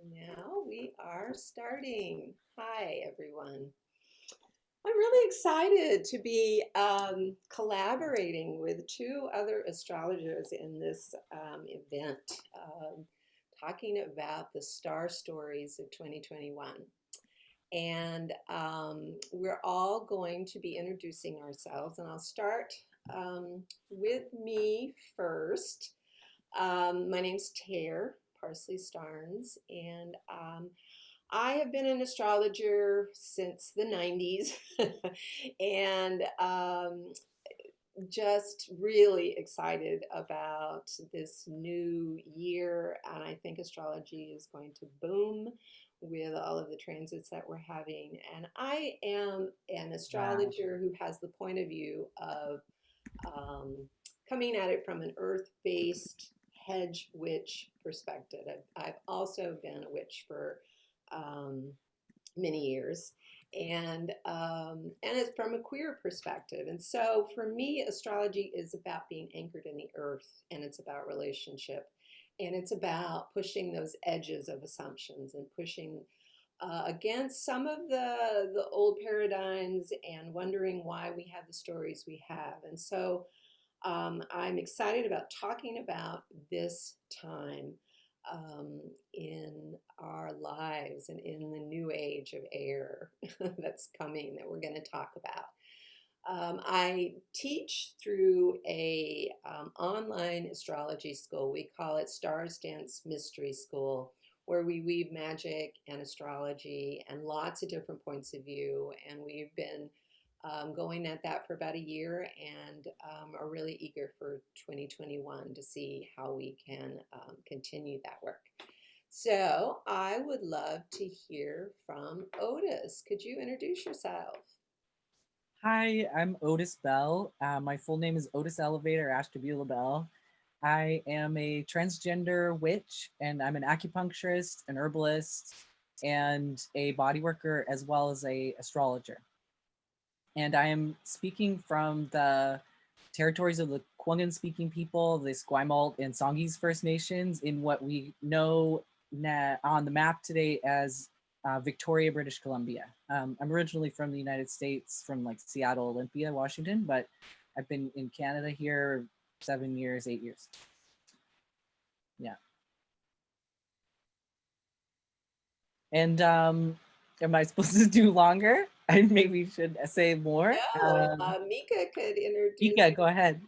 Now we are starting. Hi, everyone. I'm really excited to be collaborating with two other astrologers in this event, talking about the star stories of 2021. And we're all going to be introducing ourselves, and I'll start with me first. My name's Tere Parsley Starnes, and I have been an astrologer since the 90s and just really excited about this new year. And I think astrology is going to boom with all of the transits that we're having. And I am an Wow. astrologer who has the point of view of um, coming at it from an earth-based hedge witch perspective. I've also been a witch for um, many years, and it's from a queer perspective. And so for me, astrology is about being anchored in the earth, and it's about relationship, and it's about pushing those edges of assumptions and pushing against some of the old paradigms and wondering why we have the stories we have. And so I'm excited about talking about this time in our lives and in the new age of air that's coming that we're going to talk about. I teach through a online astrology school. We call it Starsdance Mystery School, where we weave magic and astrology and lots of different points of view. And we've been going at that for about a year and are really eager for 2021 to see how we can continue that work. So I would love to hear from Otis. Could you introduce yourself? Hi, I'm Otis Bell. My full name is Otis Elevator Ashtabula Bell. I am a transgender witch, and I'm an acupuncturist, an herbalist, and a bodyworker, as well as a astrologer. And I am speaking from the territories of the Kwungan-speaking people, the Esquimalt and Songhees First Nations, in what we know on the map today as Victoria, British Columbia. I'm originally from the United States, from like Seattle, Olympia, Washington, but I've been in Canada here 7 years, 8 years. Yeah. And am I supposed to do longer? I maybe should say more. No, Mika could introduce. Mika, go ahead.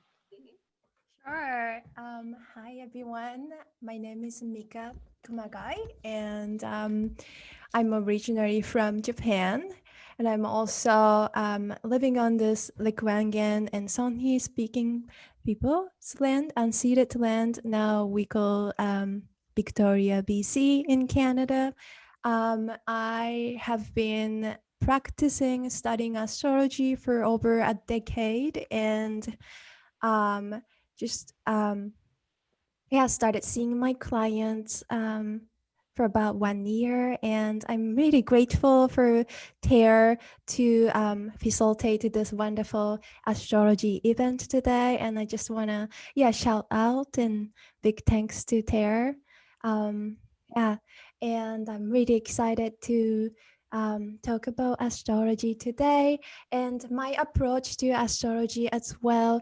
Sure. Hi, everyone. My name is Mika Kumagai, and I'm originally from Japan. And I'm also living on this Likwangan and Sonhi speaking people's land, unceded land. Now we call Victoria, BC in Canada. I have been practicing studying astrology for over a decade, and um, just yeah, started seeing my clients for about 1 year, and I'm really grateful for Tare to facilitate this wonderful astrology event today. And I just wanna shout out and big thanks to Tare. Um, yeah, and I'm really excited to talk about astrology today and my approach to astrology as well,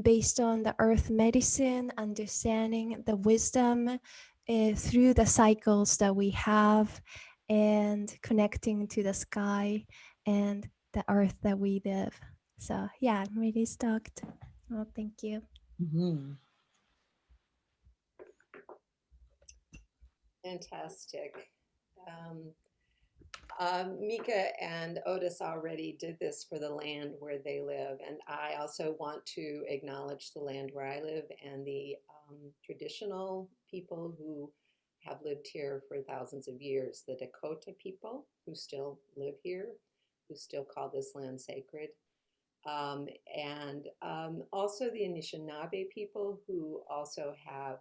based on the earth medicine, understanding the wisdom through the cycles that we have, and connecting to the sky and the earth that we live. So, yeah, I'm really stoked. Well, thank you. Mhm. Fantastic. Um, Mika and Otis already did this for the land where they live, and I also want to acknowledge the land where I live and the traditional people who have lived here for thousands of years, the Dakota people who still live here, who still call this land sacred, and also the Anishinaabe people who also have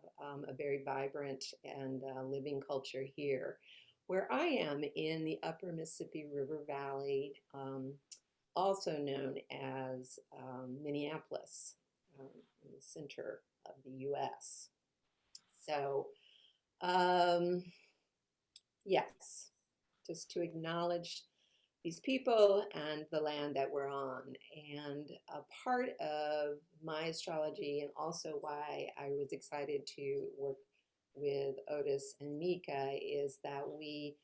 a very vibrant and living culture here. Where I am in the upper Mississippi River Valley, also known as Minneapolis, in the center of the US. So, um, Yes, just to acknowledge these people and the land that we're on. And a part of my astrology, and also why I was excited to work with Otis and Mika, is that we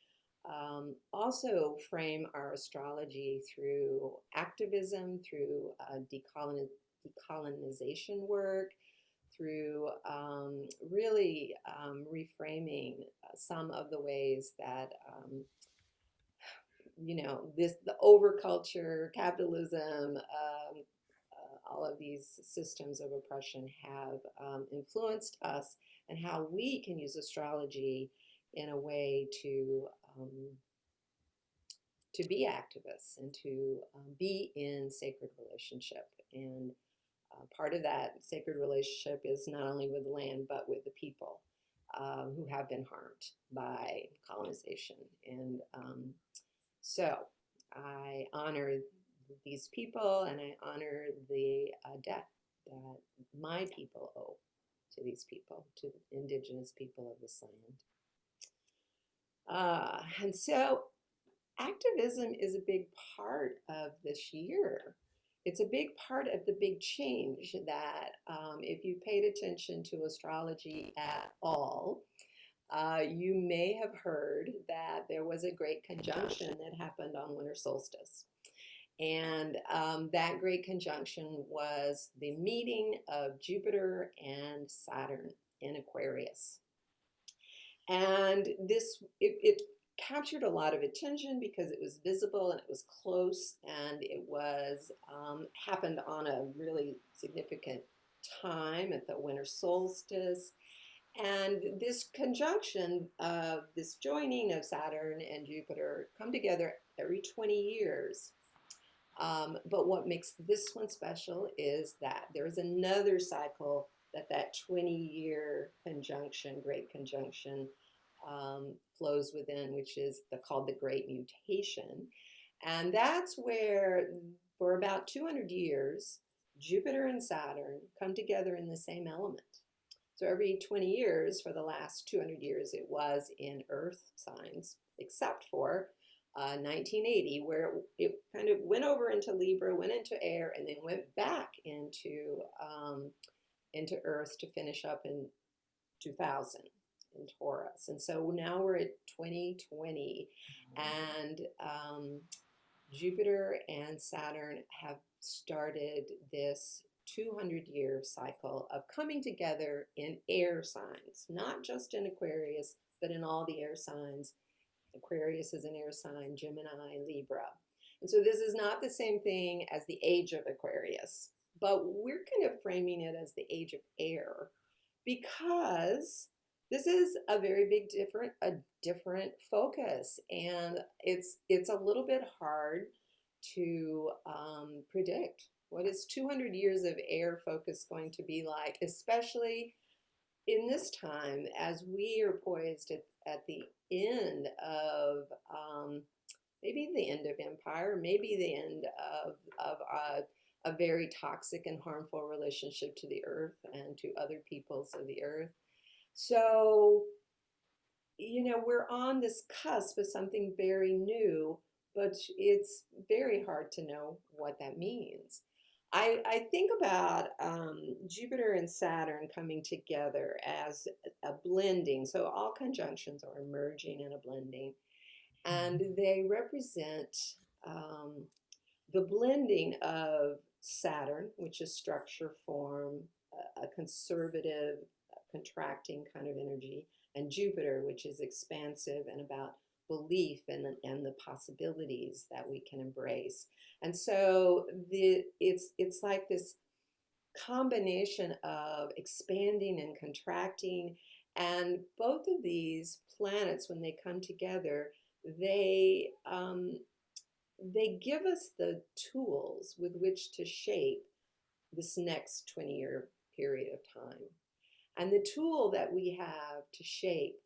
also frame our astrology through activism, through decolonization work, through really reframing some of the ways that the overculture, capitalism, all of these systems of oppression have influenced us, and how we can use astrology in a way to be activists and to be in sacred relationship. And part of that sacred relationship is not only with the land, but with the people who have been harmed by colonization. And so I honor these people, and I honor the debt that my people owe to these people, to the indigenous people of this land. And so activism is a big part of this year. It's a big part of the big change that if you paid attention to astrology at all, you may have heard that there was a great conjunction that happened on winter solstice. And that great conjunction was the meeting of Jupiter and Saturn in Aquarius. And it captured a lot of attention because it was visible and it was close, and it was happened on a really significant time at the winter solstice. And this conjunction of this joining of Saturn and Jupiter come together every 20 years. But what makes this one special is that there's another cycle that 20-year conjunction, great conjunction, flows within, which is called the Great Mutation. And that's where, for about 200 years, Jupiter and Saturn come together in the same element. So every 20 years for the last 200 years, it was in Earth signs, except for 1980, where it kind of went over into Libra, went into air, and then went back into Earth to finish up in 2000 in Taurus. And so now we're at 2020, and Jupiter and Saturn have started this 200-year cycle of coming together in air signs, not just in Aquarius, but in all the air signs. Aquarius is an air sign, Gemini, Libra. And so this is not the same thing as the age of Aquarius, but we're kind of framing it as the age of air, because this is a very big different focus, and it's a little bit hard to predict what is 200 years of air focus going to be like, especially in this time as we are poised at the end of maybe the end of empire, maybe the end of a very toxic and harmful relationship to the earth and to other peoples of the earth. So, we're on this cusp of something very new, but it's very hard to know what that means. I think about Jupiter and Saturn coming together as a blending. So all conjunctions are merging and a blending. And they represent the blending of Saturn, which is structure, form, a conservative, contracting kind of energy, and Jupiter, which is expansive and about belief and the possibilities that we can embrace. And so it's like this combination of expanding and contracting. And both of these planets, when they come together, they give us the tools with which to shape this next 20-year period of time. And the tool that we have to shape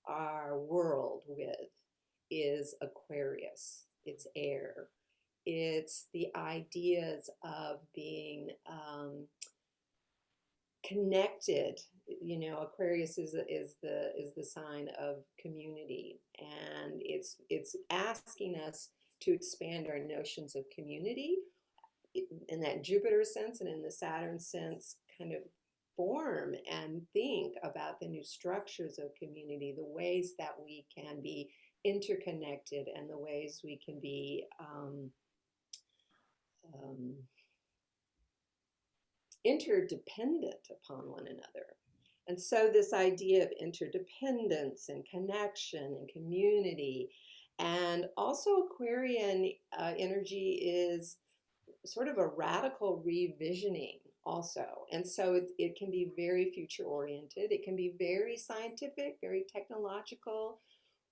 our world with is Aquarius. It's air. It's the ideas of being connected. Aquarius is the sign of community, and it's asking us to expand our notions of community in that Jupiter sense and in the Saturn sense, kind of form and think about the new structures of community, the ways that we can be interconnected, and the ways we can be um, interdependent upon one another. And so, this idea of interdependence and connection and community, and also Aquarian energy is sort of a radical revisioning also. And so it can be very future oriented. It can be very scientific, very technological.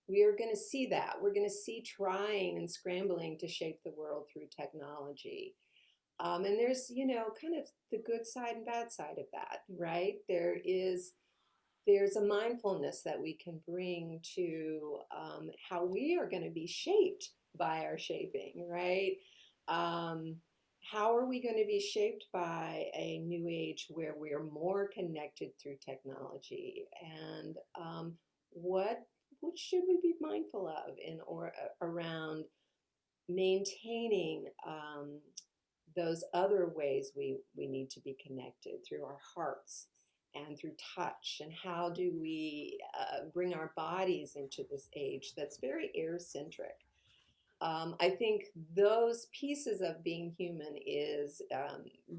We are going to see that. We're going to see trying and scrambling to shape the world through technology. And there's, kind of the good side and bad side of that, right? There's a mindfulness that we can bring to how we are going to be shaped by our shaping, right? How are we going to be shaped by a new age where we are more connected through technology? And what should we be mindful of around maintaining those other ways we need to be connected through our hearts and through touch? And how do we bring our bodies into this age that's very air-centric? I think those pieces of being human is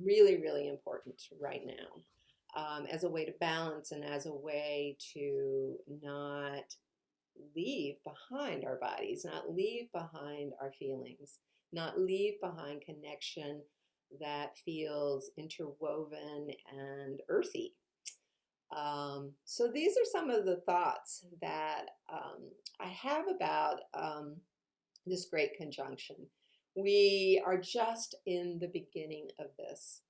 really, really important right now, as a way to balance and as a way to not leave behind our bodies, not leave behind our feelings, not leave behind connection that feels interwoven and earthy. So these are some of the thoughts that I have about this great conjunction. We are just in the beginning of this.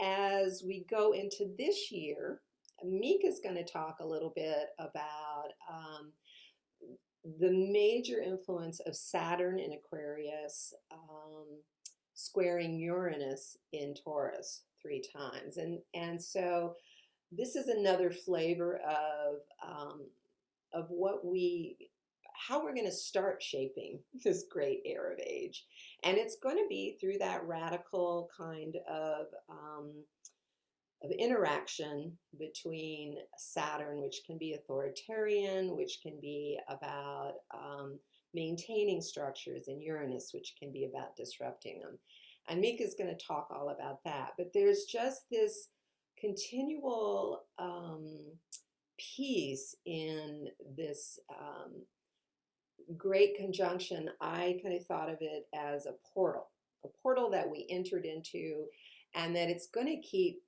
As we go into this year, Mika is going to talk a little bit about the major influence of Saturn in Aquarius squaring Uranus in Taurus 3 times. And so this is another flavor of how we're going to start shaping this great era of age. And it's going to be through that radical kind of interaction between Saturn, which can be authoritarian, which can be about maintaining structures, and Uranus, which can be about disrupting them. And Mika is going to talk all about that. But there's just this continual piece in this great conjunction. I kind of thought of it as a portal that we entered into, and that it's going to keep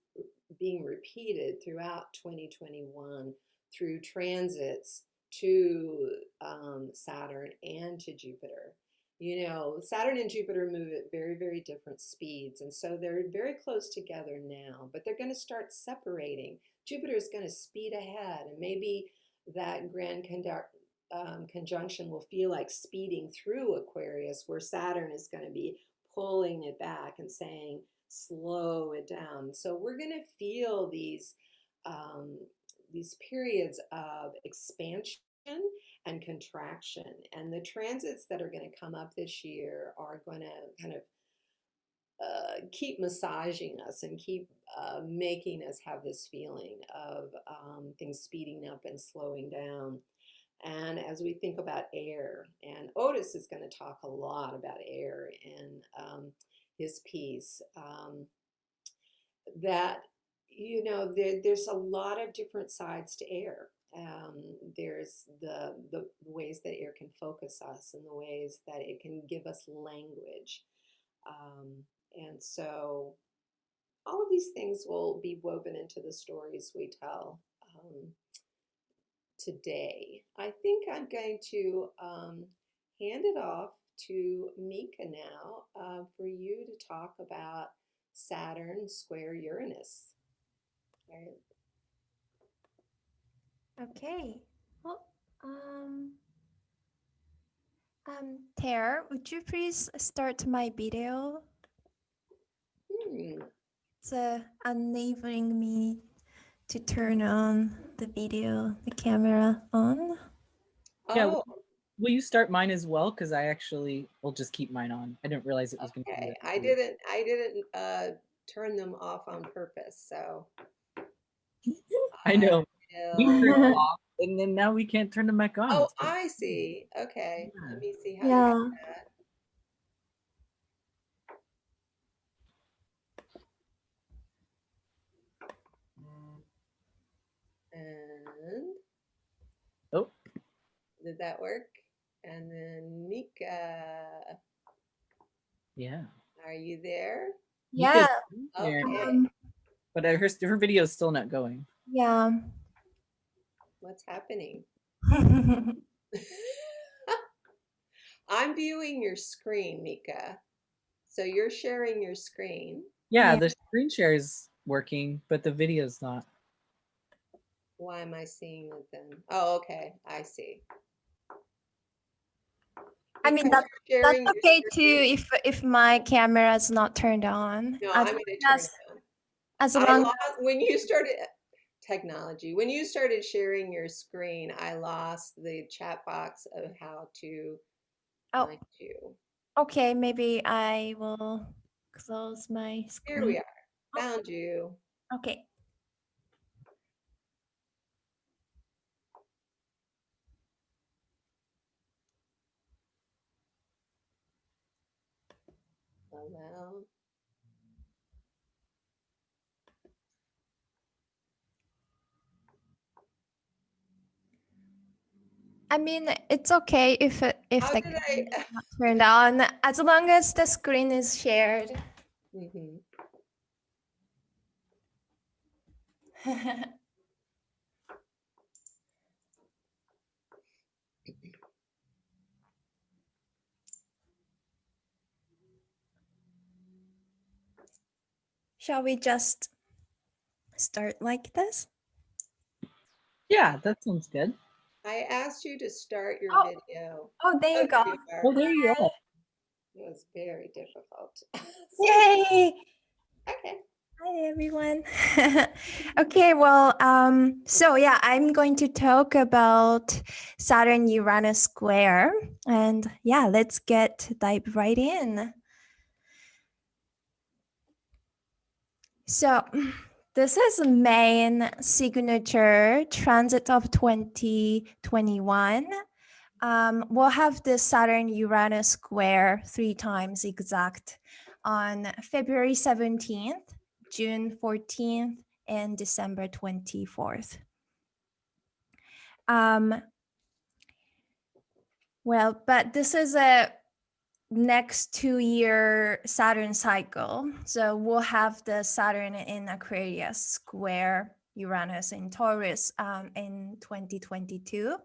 being repeated throughout 2021 through transits to Saturn and to Jupiter. Saturn and Jupiter move at very, very different speeds, and so they're very close together now, but they're going to start separating. Jupiter is going to speed ahead, and maybe that grand conjunction will feel like speeding through Aquarius, where Saturn is going to be pulling it back and saying, slow it down. So we're going to feel these periods of expansion and contraction. And the transits that are going to come up this year are going to kind of keep massaging us and keep making us have this feeling of things speeding up and slowing down. And as we think about air, and Otis is going to talk a lot about air in his piece, that there's a lot of different sides to air. There's the ways that air can focus us, and the ways that it can give us language. And so all of these things will be woven into the stories we tell today. I think I'm going to hand it off to Mika now for you to talk about Saturn square Uranus. Okay. Well, Tere, would you please start my video? It's enabling me to turn on the video, the camera on. Yeah, Oh, will you start mine as well? Because I actually will just keep mine on. I didn't realize it was going to do okay. that. I didn't turn them off on purpose, so I I know. We turned them will. off, and then now we can't turn them back on. Oh, It's I see. Okay, yeah. let me see how to do Yeah. that. And Oh, did that work? And then Mika, yeah. are you there? Yeah. Mika's in there, Okay. but her video is still not going. Yeah. What's happening? I'm viewing your screen, Mika. So you're sharing your screen. Yeah, Yeah. the screen share is working, but the video's not. Why am I seeing it then? Oh, okay. I see. I mean Because you're that's sharing your okay screen. too if my camera is not turned on. No, As I'm long going to turn as it on. as I long lost when you started technology. When you started sharing your screen, I lost the chat box of how to oh find you. okay, maybe I will close my Here we screen. are. Found you. Okay. Allow. I mean, it's okay if How the did camera I? is not turned on, as long as the screen is shared. Mhm. Shall we just start like this? Yeah, that sounds good. I asked you to start your Oh, video. oh, there Oh, you go. there you are. Oh, there you are. It was very difficult. Yay! Okay. Hi everyone. Okay, well, so yeah, I'm going to talk about Saturn Uranus square, and yeah, let's dive right in. So this is the main signature transit of 2021. We'll have the Saturn Uranus square 3 times exact on February 17th, June 14th, and December 24th. Well, but this is a next 2-year Saturn cycle. So we'll have the Saturn in Aquarius square Uranus in Taurus in 2022.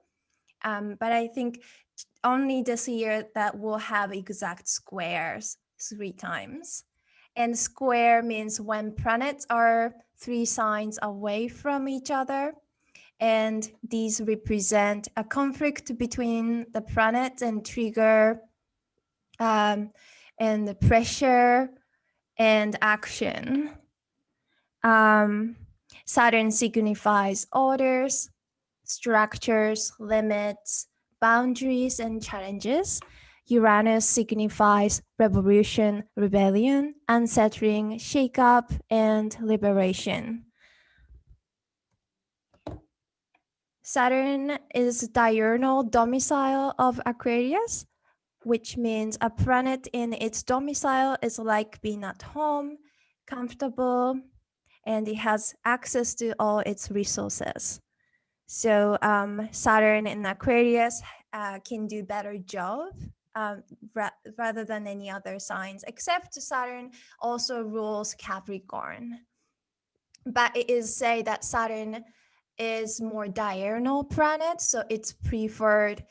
But I think only this year that we'll have exact squares 3 times. And square means when planets are 3 signs away from each other. And these represent a conflict between the planets and trigger and the pressure and action. Saturn signifies orders, structures, limits, boundaries, and challenges. Uranus signifies revolution, rebellion, unsettling, shake-up, and liberation. Saturn is diurnal domicile of Aquarius, which means a planet in its domicile is like being at home, comfortable, and it has access to all its resources. So Saturn in Aquarius can do better job rather than any other signs, except Saturn also rules Capricorn. But it is say that Saturn is more diurnal planet, so it's preferred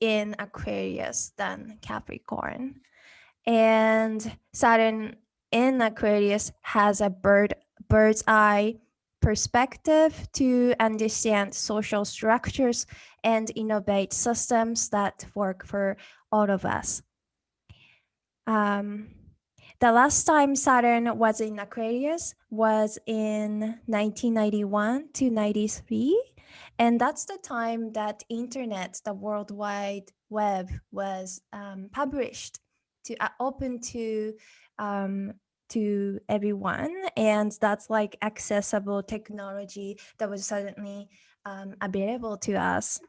in Aquarius than Capricorn. And Saturn in Aquarius has a bird's eye perspective to understand social structures and innovate systems that work for all of us. the last time Saturn was in Aquarius was in 1991 to 93. And that's the time that internet, the World Wide Web, was published to open to everyone. And that's like accessible technology that was suddenly available to us.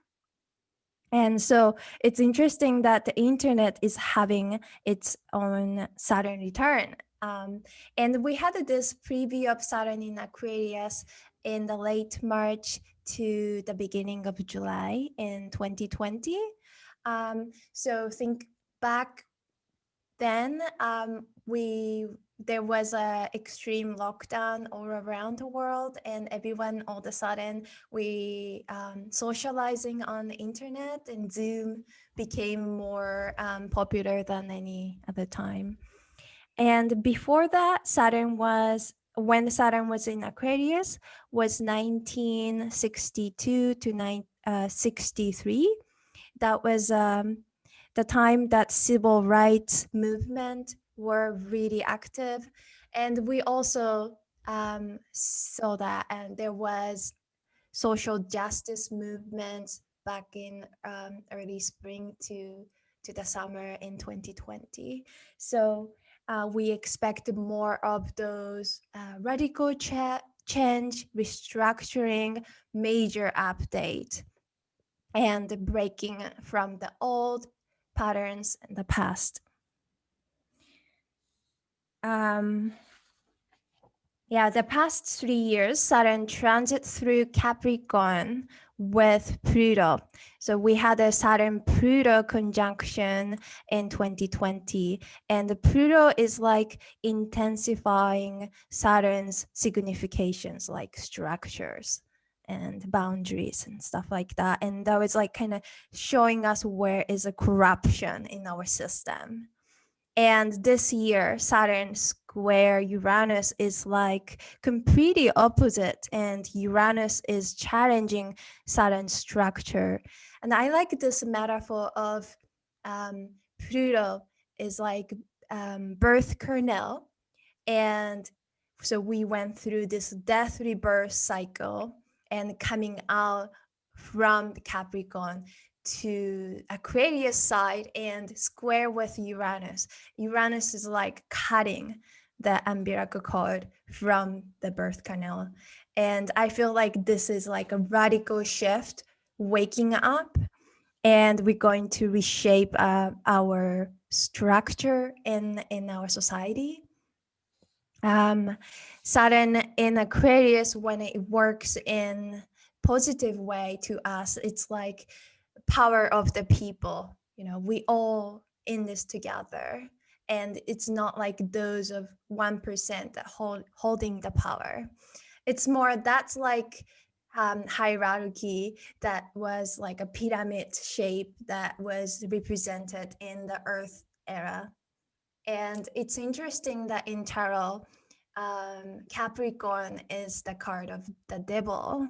And so it's interesting that the internet is having its own Saturn return. And we had this preview of Saturn in Aquarius in the late March to the beginning of July in 2020. So think back then, there was a extreme lockdown all around the world, and everyone all of a sudden we socializing on the internet, and Zoom became more popular than any other time. And before that, when Saturn was in Aquarius was 1962 to 1963. That was the time that civil rights movement were really active. And we also saw that, and there was social justice movements back in early spring to the summer in 2020. So we expect more of those radical change, restructuring, major update, and breaking from the old patterns in the past. The past 3 years, Saturn transit through Capricorn with Pluto. So we had a Saturn-Pluto conjunction in 2020, and Pluto is like intensifying Saturn's significations, like structures and boundaries and stuff like that. And that was like kind of showing us where is a corruption in our system. And this year, Saturn square Uranus is like completely opposite, and Uranus is challenging Saturn's structure. And I like this metaphor of Pluto is like birth kernel. And so we went through this death rebirth cycle and coming out from the Capricorn to Aquarius side and square with Uranus. Uranus is like cutting the umbilical cord from the birth canal. And I feel like this is like a radical shift, waking up, and we're going to reshape our structure in our society. Saturn in Aquarius, when it works in positive way to us, it's like power of the people. We all in this together, and it's not like those of 1% that holding the power. It's more that's like hierarchy that was like a pyramid shape that was represented in the Earth era. And it's interesting that in tarot, Capricorn is the card of the devil,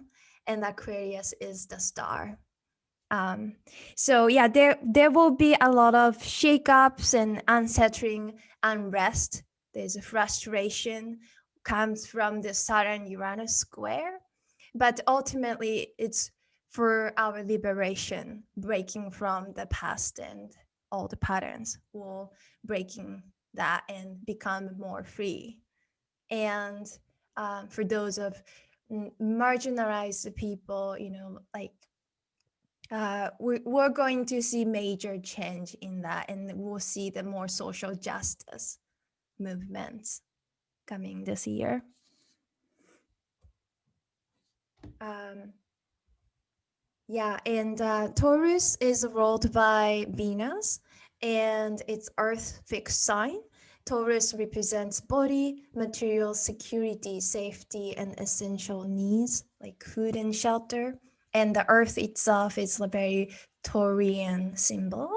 and Aquarius is the star. So yeah, there will be a lot of shakeups and unsettling unrest. There's a frustration comes from the Saturn Uranus square, but ultimately it's for our liberation, breaking from the past and all the patterns, will breaking that and become more free. And for those of marginalized people, we're going to see major change in that, and we'll see the more social justice movements coming this year. And Taurus is ruled by Venus, and it's Earth fixed sign. Taurus represents body, material, security, safety, and essential needs like food and shelter. And the Earth itself is a very Taurian symbol.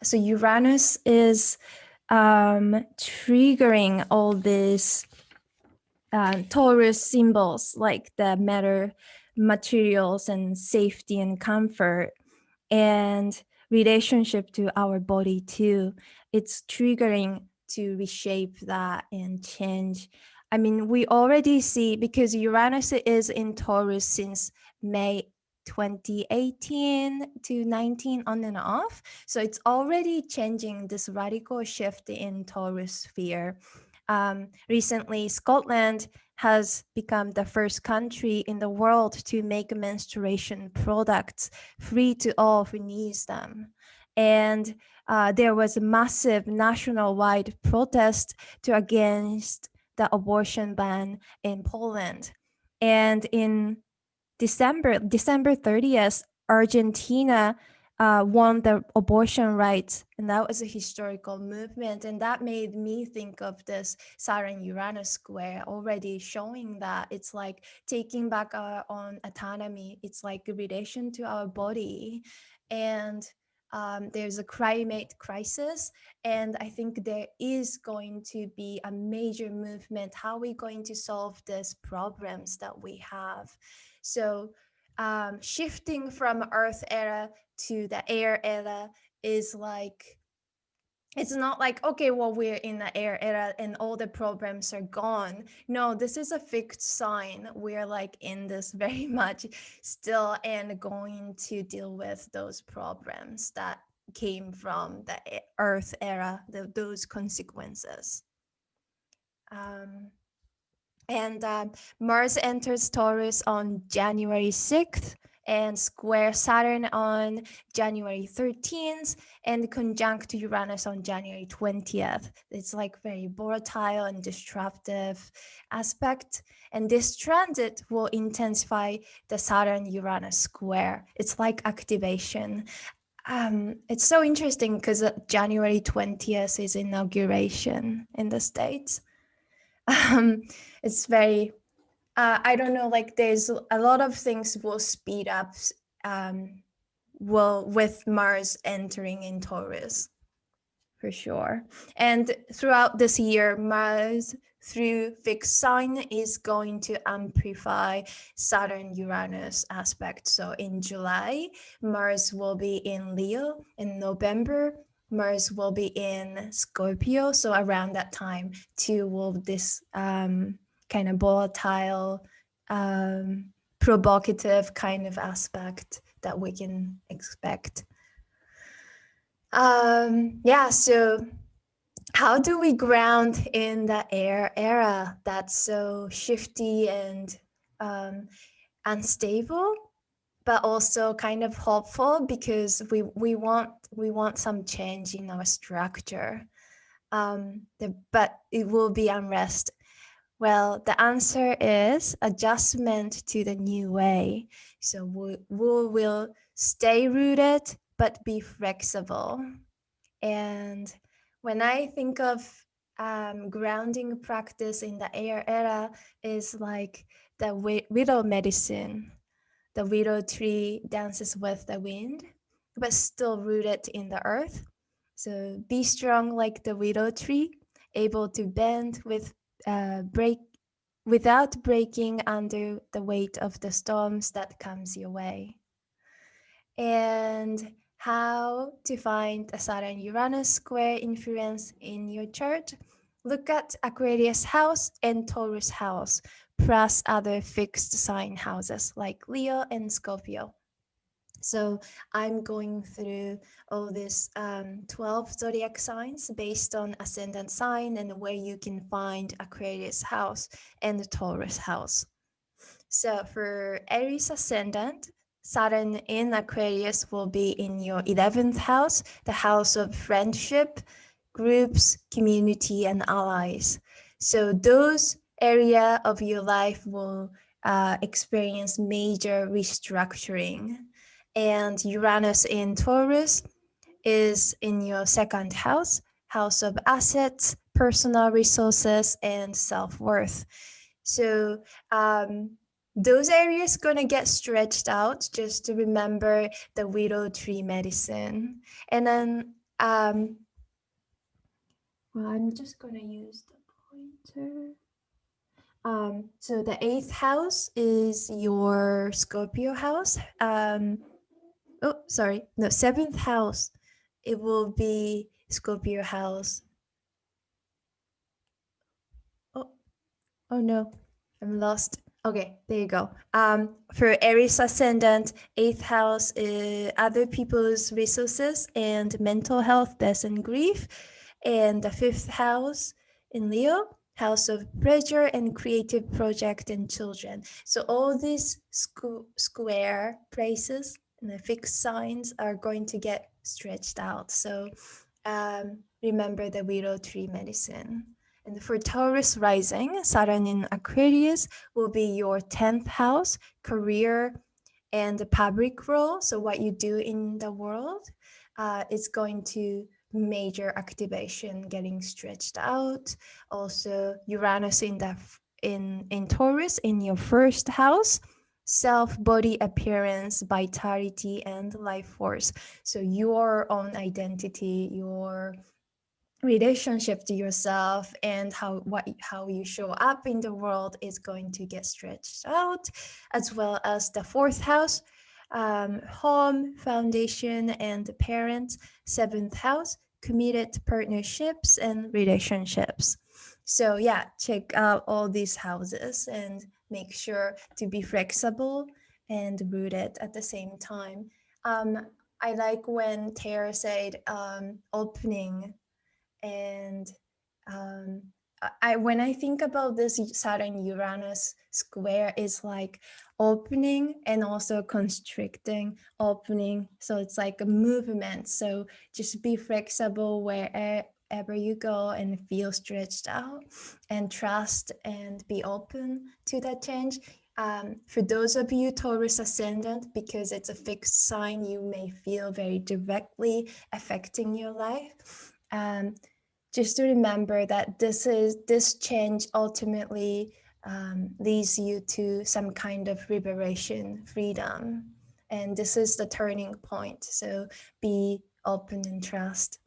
So Uranus is triggering all these Taurus symbols like the matter, materials, and safety and comfort, and relationship to our body too. It's triggering to reshape that and change. I mean, we already see, because Uranus is in Taurus since May 2018 to 19, on and off. So it's already changing, this radical shift in Taurus sphere. Recently, Scotland has become the first country in the world to make menstruation products free to all who needs them. And there was a massive national-wide protest against the abortion ban in Poland. And in December 30th, Argentina won the abortion rights, and that was a historical movement. And that made me think of this Saturn-Uranus square, already showing that it's like taking back our own autonomy. It's like a relation to our body. And there's a climate crisis, and I think there is going to be a major movement. How are we going to solve these problems that we have? So shifting from Earth era to the air era is like, it's not like, okay, well, we're in the air era and all the problems are gone. No, this is a fixed sign. We're like in this very much still and going to deal with those problems that came from the Earth era, those consequences. And Mars enters Taurus on January 6th and square Saturn on January 13th and conjunct Uranus on January 20th. It's like very volatile and disruptive aspect. And this transit will intensify the Saturn-Uranus square. It's like activation. It's so interesting because January 20th is inauguration in the States. It's very, I don't know, like there's a lot of things will speed up with Mars entering in Taurus, for sure. And throughout this year, Mars through fixed sign is going to amplify Saturn-Uranus aspect. So in July, Mars will be in Leo. In November, Mars will be in Scorpio. So around that time, too, will this kind of volatile, provocative kind of aspect that we can expect. Yeah, so how do we ground in the air era that's so shifty and unstable, but also kind of hopeful, because we want some change in our structure, but it will be unrest. Well, the answer is adjustment to the new way. So we will stay rooted but be flexible. And when I think of grounding practice in the air era, is like the widow medicine. The widow tree dances with the wind, but still rooted in the earth. So be strong like the widow tree, able to bend without breaking under the weight of the storms that comes your way. And how to find a Saturn-Uranus square influence in your chart? Look at Aquarius house and Taurus house, plus other fixed sign houses like Leo and Scorpio. So I'm going through all these 12 zodiac signs based on ascendant sign and where you can find Aquarius house and Taurus house. So for Aries ascendant, Saturn in Aquarius will be in your 11th house, the house of friendship, groups, community, and allies. So those area of your life will experience major restructuring. And Uranus in Taurus is in your second house, house of assets, personal resources, and self-worth. So those areas gonna get stretched out, just to remember the widow tree medicine. And then well, I'm just gonna use the pointer. So the 8th house is your Scorpio house. Oh, sorry, no, 7th house. It will be Scorpio house. Oh no, I'm lost. Okay, there you go. For Aries ascendant, eighth house, other people's resources and mental health, death and grief, and the fifth house in Leo, house of pleasure and creative project and children. So all these square places and the fixed signs are going to get stretched out. So remember the willow tree medicine. And for Taurus rising, Saturn in Aquarius will be your 10th house, career and the public role. So what you do in the world is going to major activation getting stretched out. Also Uranus in Taurus in your first house, self, body appearance, vitality, and life force. So your own identity, your relationship to yourself and how you show up in the world is going to get stretched out, as well as the fourth house, home, foundation, and parents. Seventh house, committed partnerships and relationships. So yeah, check out all these houses and make sure to be flexible and rooted at the same time. I like when Tara said opening, and um, when I think about this Saturn Uranus square, is like opening and also constricting, opening. So it's like a movement. So just be flexible wherever you go and feel stretched out, and trust and be open to that change. For those of you Taurus ascendant, because it's a fixed sign, you may feel very directly affecting your life. Just to remember that this change ultimately leads you to some kind of liberation, freedom, and this is the turning point. So be open and trust.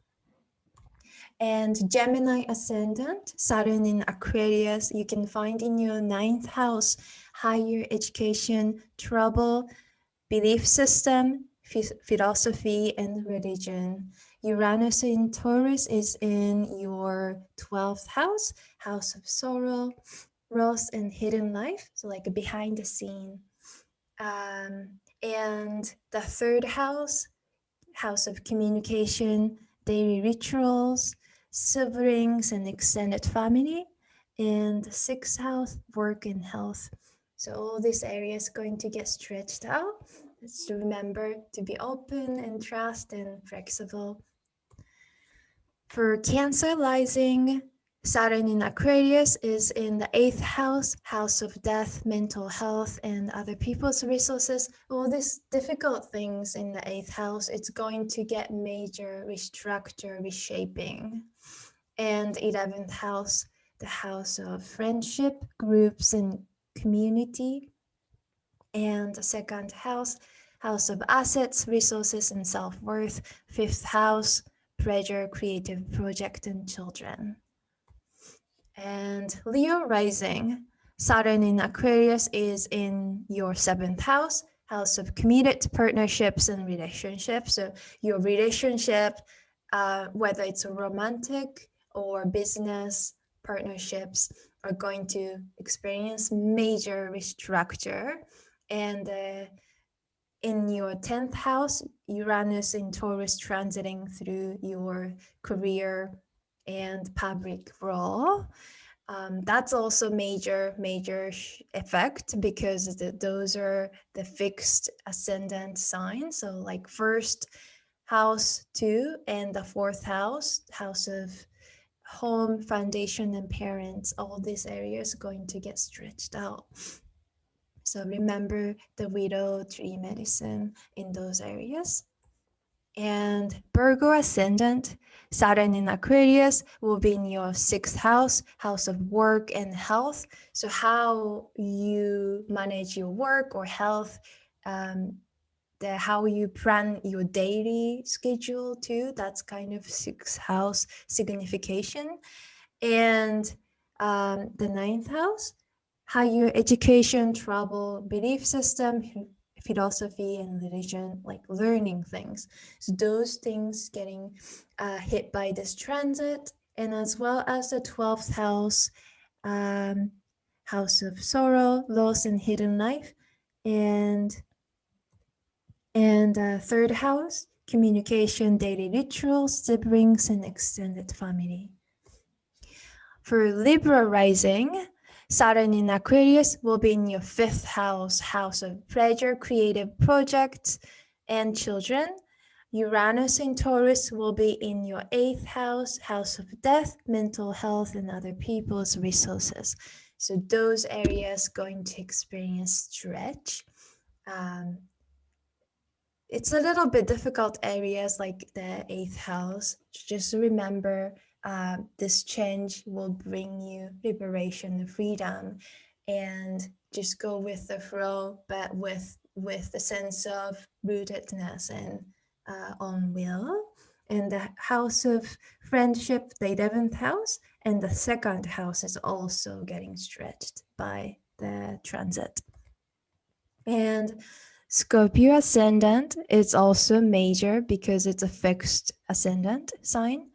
And Gemini ascendant, Saturn in Aquarius, you can find in your ninth house, higher education, trouble, belief system, philosophy, and religion. Uranus in Taurus is in your 12th house, house of sorrow, loss, and hidden life. So, like behind the scene. And the third house, house of communication, daily rituals, siblings, and extended family. And the sixth house, work and health. So all these areas going to get stretched out. Let's remember to be open and trust and flexible. For Cancer rising, Saturn in Aquarius is in the eighth house, house of death, mental health, and other people's resources. All these difficult things in the eighth house, it's going to get major restructure, reshaping. And 11th house, the house of friendship, groups, and community. And the second house, house of assets, resources, and self-worth. Fifth house, pleasure, creative project, and children. And Leo rising, Saturn in Aquarius is in your seventh house, house of committed partnerships and relationships. So your relationship, whether it's a romantic or business partnerships, are going to experience major restructure. And in your 10th house, Uranus in Taurus transiting through your career and public role. That's also major effect, because those are the fixed ascendant signs. So like first house 2 and the fourth house, house of home, foundation, and parents, all these areas going to get stretched out. So remember the widow tree medicine in those areas. And Virgo ascendant, Saturn in Aquarius will be in your sixth house, house of work and health. So how you manage your work or health, how you plan your daily schedule too, that's kind of sixth house signification. And the ninth house, higher education, travel, belief system, philosophy, and religion, like learning things. So those things getting hit by this transit, and as well as the 12th house, house of sorrow, loss, and hidden life. And third house, communication, daily rituals, siblings, and extended family. For Libra rising, Saturn in Aquarius will be in your fifth house, house of pleasure, creative projects, and children. Uranus in Taurus will be in your eighth house, house of death, mental health, and other people's resources. So those areas going to experience stretch. It's a little bit difficult areas like the eighth house. Just remember, this change will bring you liberation, freedom, and just go with the flow, but with the sense of rootedness and own will. And the house of friendship, the 11th house, and the second house is also getting stretched by the transit. And Scorpio ascendant is also major because it's a fixed ascendant sign.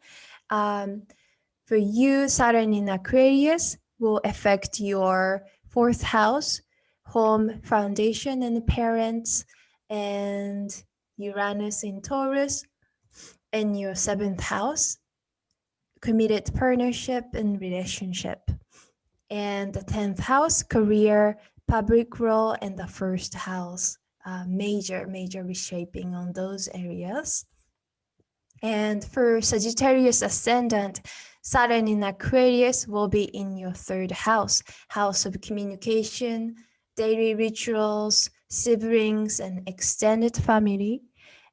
For you, Saturn in Aquarius will affect your fourth house, home, foundation, and parents, and Uranus in Taurus in your seventh house, committed partnership and relationship. And the 10th house, career, public role, and the first house, major reshaping on those areas. And for Sagittarius ascendant, Saturn in Aquarius will be in your third house, house of communication, daily rituals, siblings, and extended family.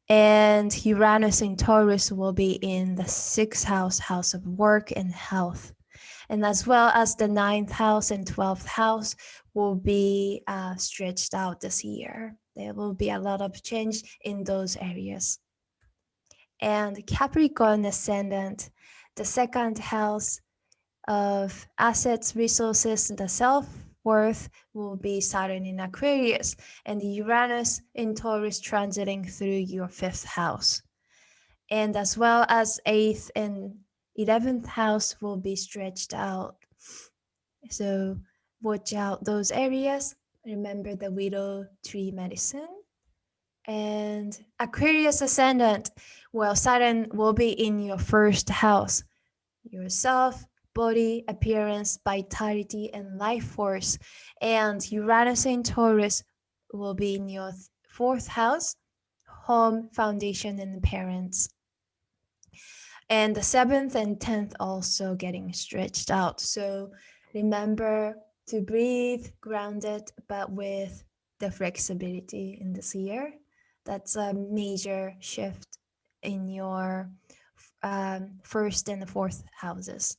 And Uranus in Taurus will be in the sixth house, house of work and health. And as well as the 9th house and 12th house will be stretched out this year. There will be a lot of change in those areas. And Capricorn ascendant, the second house of assets, resources, the self-worth will be Saturn in Aquarius, and Uranus in Taurus transiting through your fifth house. And as well as 8th and 11th house will be stretched out. So watch out those areas. Remember the widow tree medicine. And Aquarius ascendant, well, Saturn will be in your first house. Yourself, body, appearance, vitality, and life force. And Uranus in Taurus will be in your fourth house, home, foundation, and parents. And the 7th and 10th also getting stretched out. So remember to breathe grounded, but with the flexibility in this year. That's a major shift in your first and fourth houses.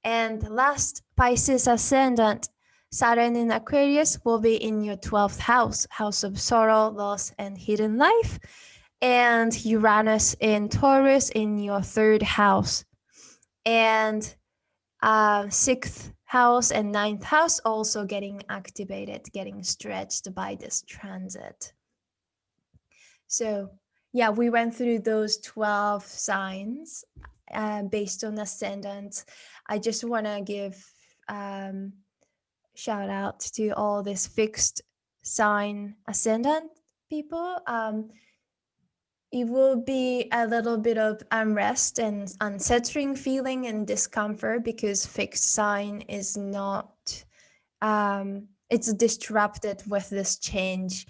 And last, Pisces ascendant, Saturn in Aquarius will be in your 12th house, house of sorrow, loss, and hidden life. And Uranus in Taurus in your third house. And 6th house and 9th house also getting activated, getting stretched by this transit. So yeah, we went through those 12 signs based on ascendant. I just want to give shout out to all this fixed sign ascendant people. It will be a little bit of unrest and unsettling feeling and discomfort because fixed sign is not, it's disrupted with this change.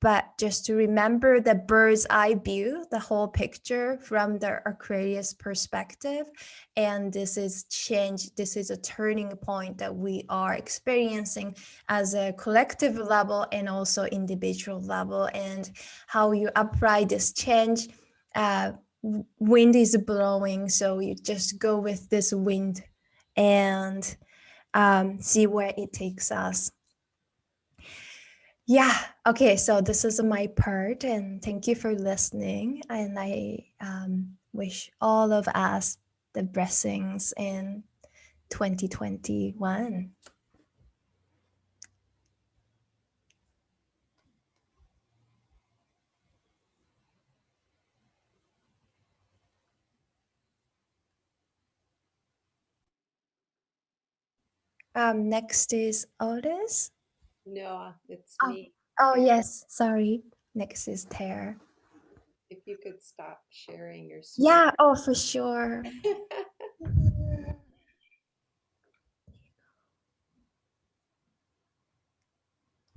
But just to remember the bird's eye view, the whole picture from the Aquarius perspective. And this is change. This is a turning point that we are experiencing as a collective level and also individual level. And how you apply this change, wind is blowing. So you just go with this wind and see where it takes us. Yeah. Okay. So this is my part, and thank you for listening. And I wish all of us the blessings in 2021. Next is Otis. No, it's Oh, me. oh yes, sorry. Next is Tere. If you could stop sharing your screen. Yeah, oh for sure.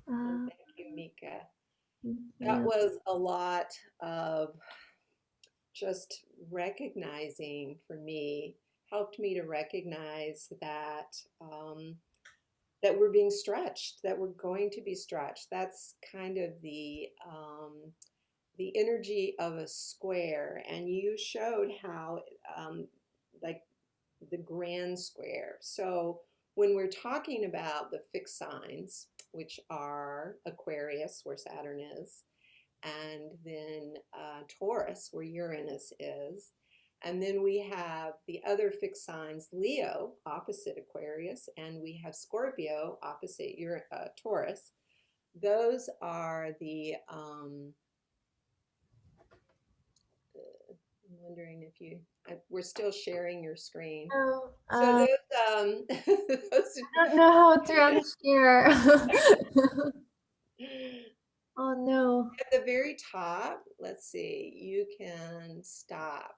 And Uh, thank you, Mika. That yeah. was a lot of just recognizing for me, helped me to recognize that that we're being stretched, that we're going to be stretched. That's kind of the energy of a square, and you showed how like the grand square. So when we're talking about the fixed signs, which are Aquarius, where Saturn is, and then Taurus, where Uranus is. And then we have the other fixed signs, Leo, opposite Aquarius, and we have Scorpio, opposite Taurus. Those are I'm wondering if we're still sharing your screen. Oh, So those, those, I don't know how to unshare. Oh no. at the very top, let's see, you can stop.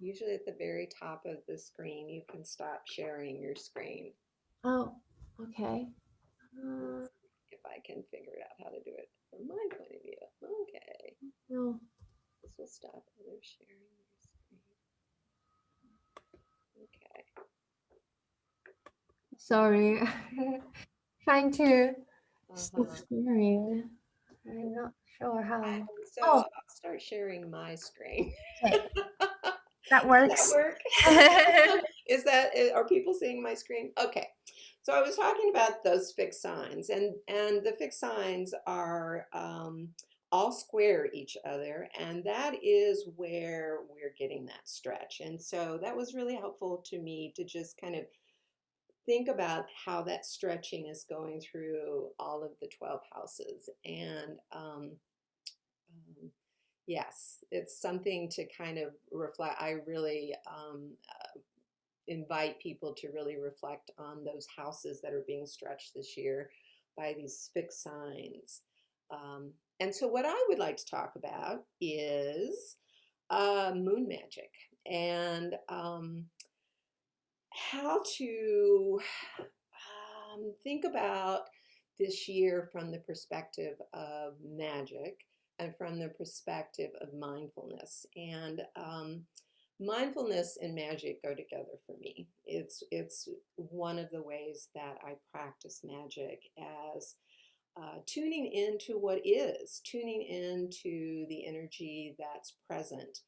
Usually at the very top of the screen, you can stop sharing your screen. Oh, okay. Let's see if I can figure out how to do it from my point of view. Okay, No. this will stop others sharing your screen. Okay. Sorry. Trying to stop Uh-huh. sharing. I'm not sure how. So Oh, I'll start sharing my screen. okay. That Does that works. work? Are people seeing my screen? Okay. So I was talking about those fixed signs, and the fixed signs are all square each other, and that is where we're getting that stretch. And so that was really helpful to me to just kind of think about how that stretching is going through all of the 12 houses. And yes, it's something to kind of reflect. I really invite people to really reflect on those houses that are being stretched this year by these fixed signs. And so, what I would like to talk about is moon magic and how to think about this year from the perspective of magic and from the perspective of mindfulness. And mindfulness and magic go together for me. It's one of the ways that I practice magic as tuning into what is, tuning into the energy that's present,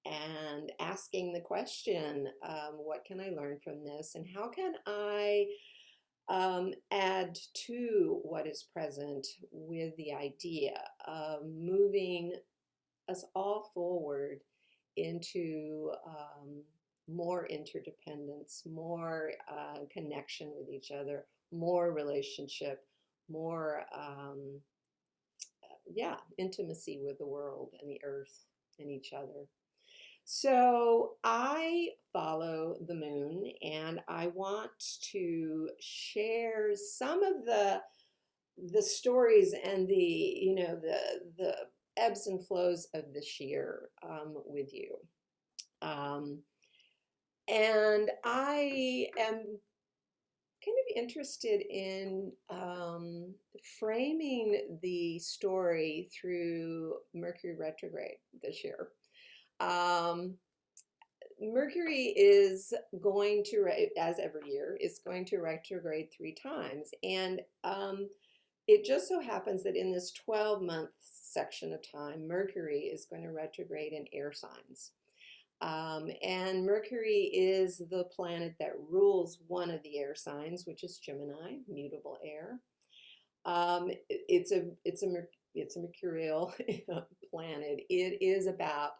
and asking the question, what can I learn from this, and how can I add to what is present with the idea of moving us all forward into more interdependence, more connection with each other, more relationship, more, yeah, intimacy with the world and the earth and each other. So I follow the moon, and I want to share some of the stories and the ebbs and flows of this year with you. Um, and I am kind of interested in framing the story through Mercury retrograde this year. Um, Mercury is going to, as every year, is going to retrograde 3 times. And it just so happens that in this 12-month section of time, Mercury is going to retrograde in air signs. And Mercury is the planet that rules one of the air signs, which is Gemini, mutable air. It's a mercurial planet. It is about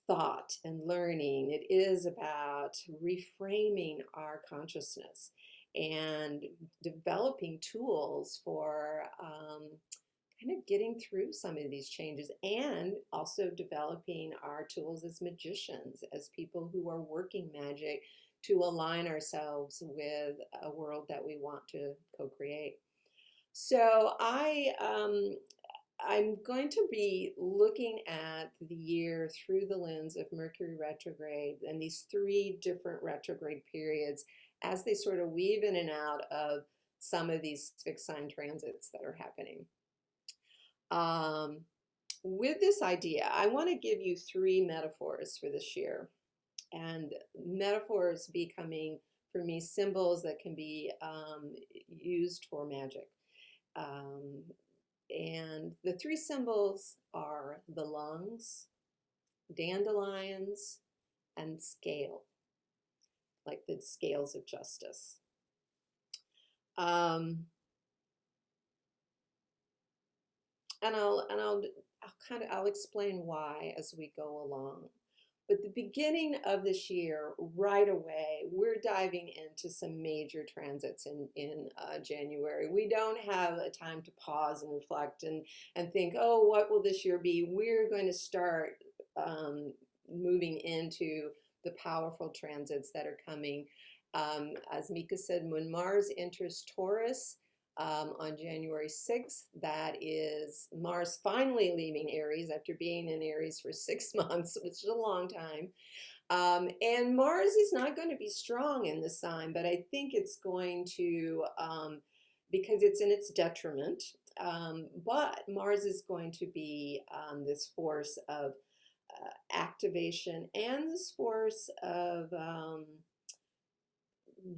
thought and learning. It is about reframing our consciousness and developing tools for kind of getting through some of these changes, and also developing our tools as magicians, as people who are working magic to align ourselves with a world that we want to co-create. So I'm going to be looking at the year through the lens of Mercury retrograde and these 3 different retrograde periods as they sort of weave in and out of some of these fixed sign transits that are happening. With this idea, I want to give you 3 metaphors for this year, and metaphors becoming, for me, symbols that can be used for magic. And the 3 symbols are the lungs, dandelions, and scale, like the scales of justice. And I'll explain why as we go along. But the beginning of this year, right away, we're diving into some major transits in January. We don't have a time to pause and reflect and think, oh, what will this year be? We're going to start moving into the powerful transits that are coming. As Mika said, when Mars enters Taurus, on January 6th. That is Mars finally leaving Aries after being in Aries for 6 months, which is a long time. And Mars is not going to be strong in the sign, but I think it's going to, because it's in its detriment, but Mars is going to be this force of activation and this force of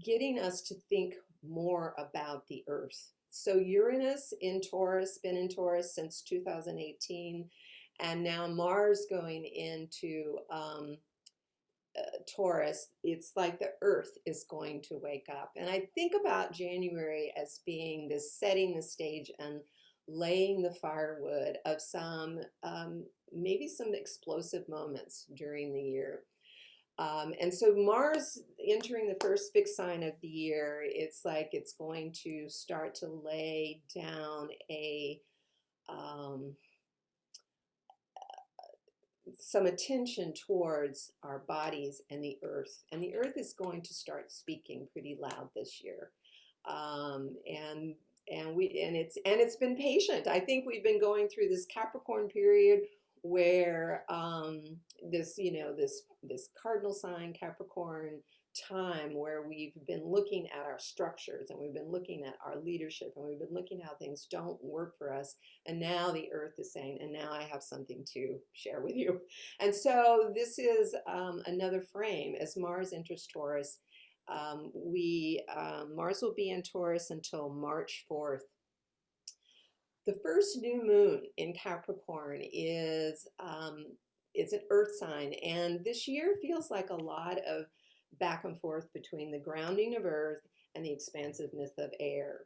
getting us to think more about the Earth. So Uranus in Taurus, been in Taurus since 2018, and now Mars going into Taurus. It's like the Earth is going to wake up. And I think about January as being this setting the stage and laying the firewood of some, maybe some explosive moments during the year. And so Mars entering the first fixed sign of the year, it's like it's going to start to lay down some attention towards our bodies and the Earth. And the Earth is going to start speaking pretty loud this year. And it's been patient. I think we've been going through this Capricorn period where this cardinal sign Capricorn time, where we've been looking at our structures and we've been looking at our leadership and we've been looking how things don't work for us, and now the Earth is saying, and now I have something to share with you. And so this is another frame as Mars enters Taurus. Mars will be in Taurus until March 4th. The first new moon in Capricorn is an earth sign, and this year feels like a lot of back and forth between the grounding of earth and the expansiveness of air.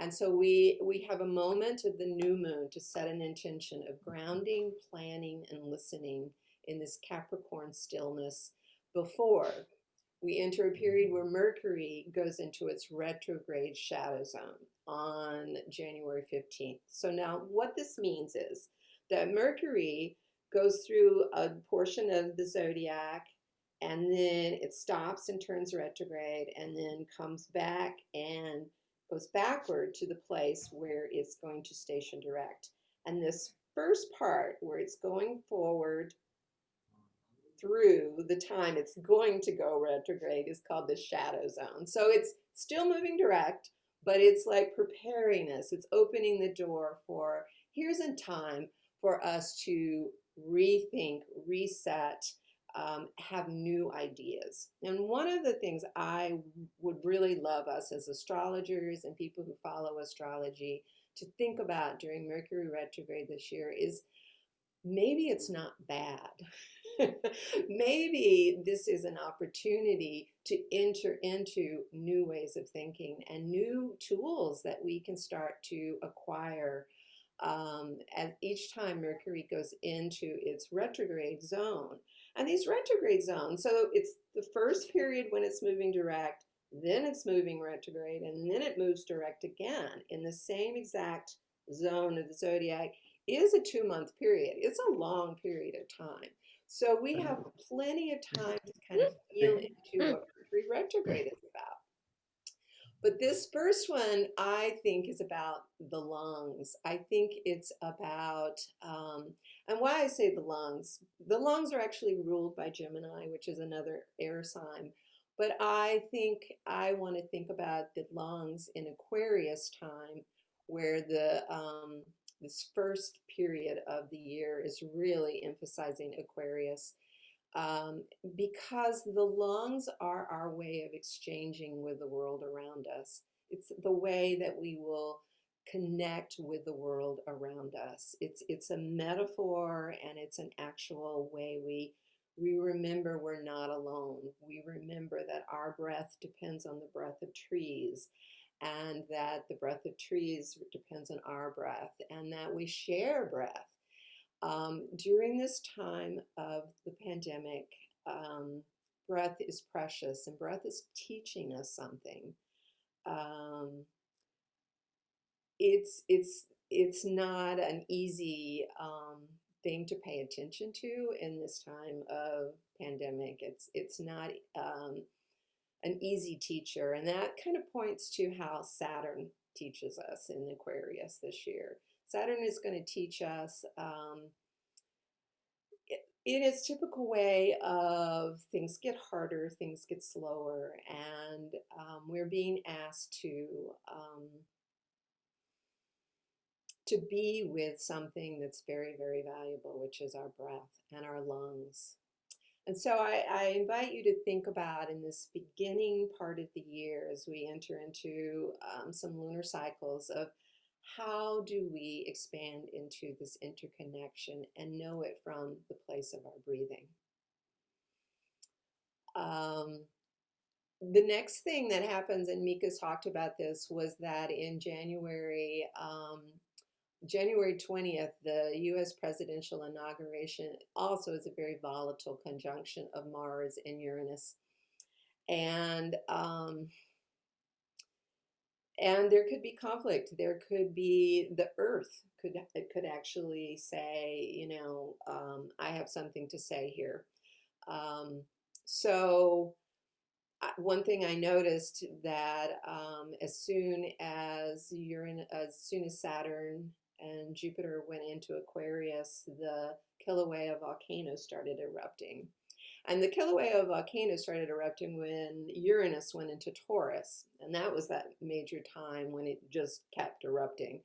And so we have a moment of the new moon to set an intention of grounding, planning, and listening in this Capricorn stillness before we enter a period where Mercury goes into its retrograde shadow zone on January 15th. So now what this means is that Mercury goes through a portion of the zodiac, and then it stops and turns retrograde, and then comes back and goes backward to the place where it's going to station direct. And this first part where it's going forward through the time it's going to go retrograde is called the shadow zone. So it's still moving direct, but it's like preparing us. It's opening the door for, here's a time for us to rethink, reset, have new ideas. And one of the things I would really love us as astrologers and people who follow astrology to think about during Mercury retrograde this year is maybe it's not bad. Maybe this is an opportunity to enter into new ways of thinking and new tools that we can start to acquire as each time Mercury goes into its retrograde zone. And these retrograde zones, so it's the first period when it's moving direct, then it's moving retrograde, and then it moves direct again in the same exact zone of the zodiac, is a 2-month period. It's a long period of time. So we have plenty of time to kind of feel into what Mercury retrograde is about. But this first one, I think, is about the lungs. I think it's about, and why I say the lungs are actually ruled by Gemini, which is another air sign. But I think I want to think about the lungs in Aquarius time, where this first period of the year is really emphasizing Aquarius, because the lungs are our way of exchanging with the world around us. It's the way that we will connect with the world around us. It's a metaphor, and it's an actual way we remember we're not alone. We remember that our breath depends on the breath of trees, and that the breath of trees depends on our breath, and that we share breath. During this time of the pandemic, breath is precious, and breath is teaching us something. It's not an easy thing to pay attention to in this time of pandemic. It's not an easy teacher, and that kind of points to how Saturn teaches us in Aquarius this year. Saturn is going to teach us in its typical way of things get harder, things get slower, and we're being asked to be with something that's very, very valuable, which is our breath and our lungs. And so I invite you to think about, in this beginning part of the year, as we enter into some lunar cycles, of how do we expand into this interconnection and know it from the place of our breathing. The next thing that happens, and Mika's talked about this, was that in January 20th, the U.S. presidential inauguration also is a very volatile conjunction of Mars and Uranus. And there could be conflict. There could be, the Earth could actually say, I have something to say here. So one thing I noticed, that as soon as Saturn and Jupiter went into Aquarius, the Kilauea volcano started erupting. And the Kilauea volcano started erupting when Uranus went into Taurus. And that was that major time when it just kept erupting.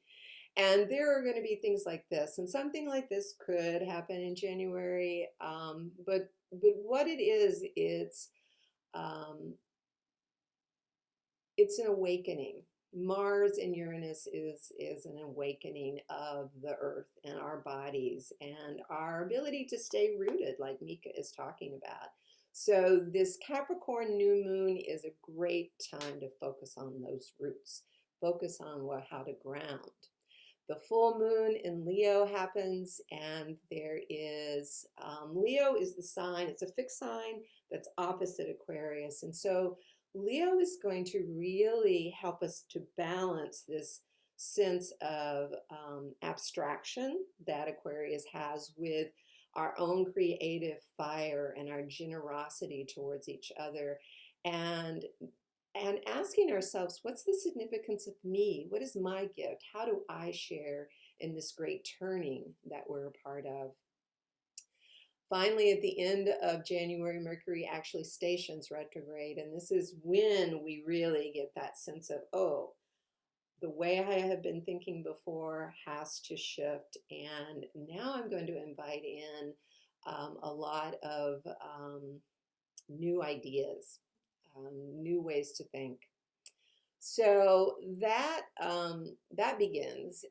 And there are going to be things like this. And something like this could happen in January. But what it is, it's an awakening. Mars and Uranus is an awakening of the earth and our bodies and our ability to stay rooted, like Mika is talking about. So this Capricorn new moon is a great time to focus on those roots, focus on how to ground. The full moon in Leo happens, and there is, Leo is the sign, it's a fixed sign that's opposite Aquarius. And so Leo is going to really help us to balance this sense of abstraction that Aquarius has with our own creative fire and our generosity towards each other, and asking ourselves, what's the significance of me? What is my gift? How do I share in this great turning that we're a part of? Finally, at the end of January, Mercury actually stations retrograde, and this is when we really get that sense of, oh, the way I have been thinking before has to shift, and now I'm going to invite in a lot of new ideas, new ways to think. So that begins,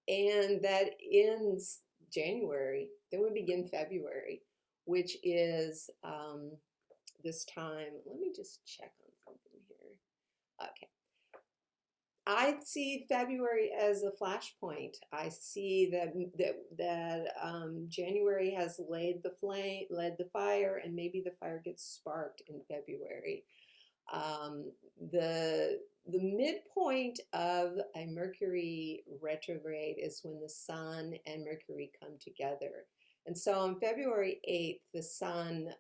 and that ends January. Then we begin February, which is this time. Let me just check on something here. Okay. I see February as a flashpoint. I see that January has laid the fire, and maybe the fire gets sparked in February. The midpoint of a Mercury retrograde is when the Sun and Mercury come together. And so on February 8th, the Sun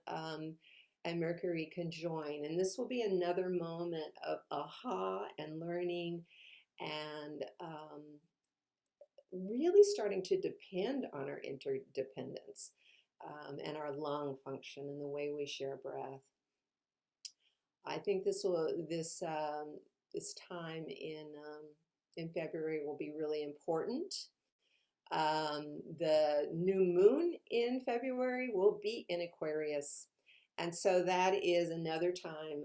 and Mercury conjoin. And this will be another moment of aha and learning and really starting to depend on our interdependence and our lung function and the way we share breath. I think this time in February will be really important. The new moon in February will be in Aquarius. And so that is another time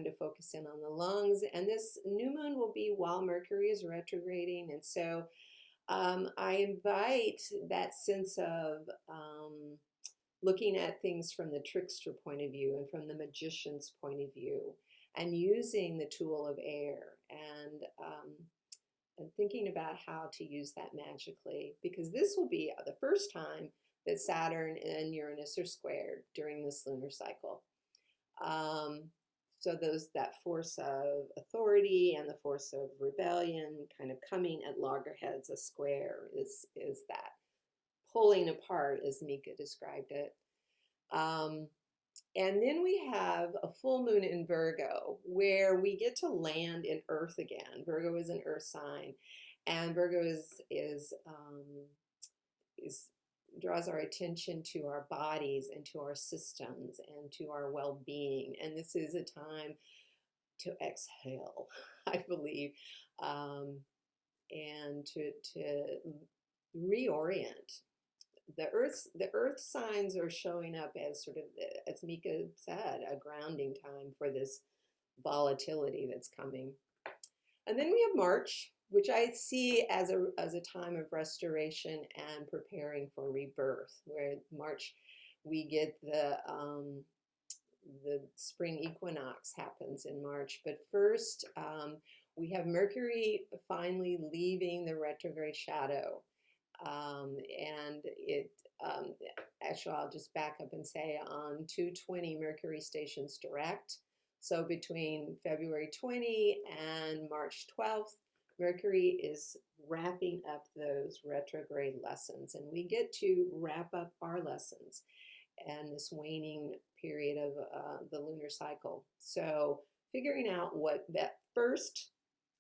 to focus in on the lungs. And this new moon will be while Mercury is retrograding. And so I invite that sense of looking at things from the trickster point of view and from the magician's point of view, and using the tool of air and thinking about how to use that magically, because this will be the first time that Saturn and Uranus are squared during this lunar cycle. So that force of authority and the force of rebellion kind of coming at loggerheads, a square is that pulling apart, as Mika described it. And then we have a full moon in Virgo, where we get to land in Earth again. Virgo is an Earth sign, and Virgo draws our attention to our bodies and to our systems and to our well-being. And this is a time to exhale, I believe, and to reorient. The earth signs are showing up as sort of, as Mika said, a grounding time for this volatility that's coming. And then we have March, which I see as a time of restoration and preparing for rebirth, where March we get the spring equinox happens in March. But first, we have Mercury finally leaving the retrograde shadow. And actually, I'll just back up and say on 2/20, Mercury stations direct. So between February 20 and March 12th, Mercury is wrapping up those retrograde lessons, and we get to wrap up our lessons and this waning period of the lunar cycle. So figuring out what that first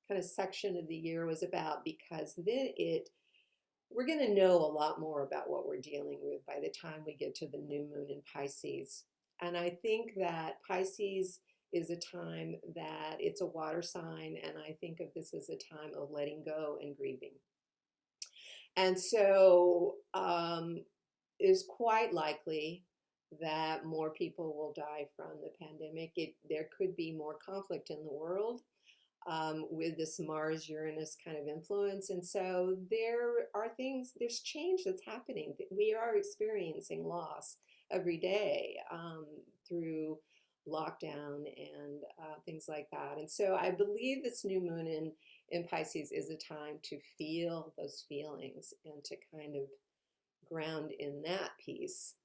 kind of section of the year was about, because then we're going to know a lot more about what we're dealing with by the time we get to the new moon in Pisces. And I think that Pisces is a time that it's a water sign, and I think of this as a time of letting go and grieving. And so it's quite likely that more people will die from the pandemic. There could be more conflict in the world with this Mars-Uranus kind of influence. And so there's change that's happening. We are experiencing loss every day through lockdown and things like that. And so I believe this new moon in Pisces is a time to feel those feelings and to kind of ground in that piece.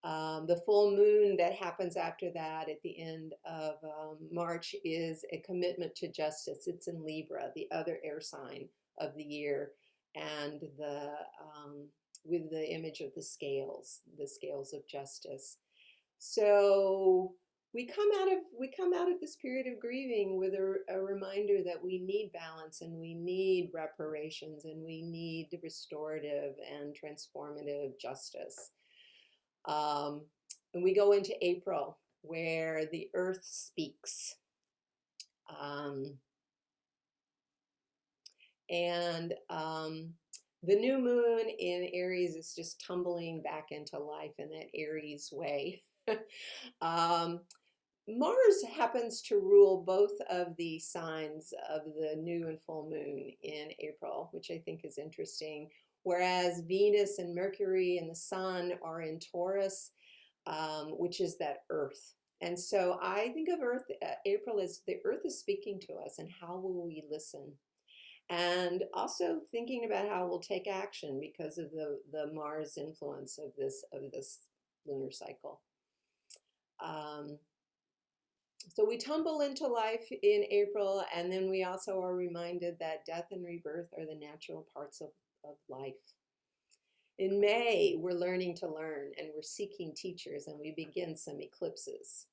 The full moon that happens after that at the end of March is a commitment to justice. It's in Libra, the other air sign of the year, and with the image of the scales of justice. So we come out of this period of grieving with a reminder that we need balance, and we need reparations, and we need restorative and transformative justice. And we go into April, where the earth speaks. The new moon in Aries is just tumbling back into life in that Aries way. Mars happens to rule both of the signs of the new and full moon in April, which I think is interesting. Whereas Venus and Mercury and the Sun are in Taurus, which is that earth. And so I think of April as the earth is speaking to us, and how will we listen? And also thinking about how we'll take action because of the Mars influence of this lunar cycle. So we tumble into life in April, and then we also are reminded that death and rebirth are the natural parts of life. In May, we're learning to learn and we're seeking teachers and we begin some eclipses.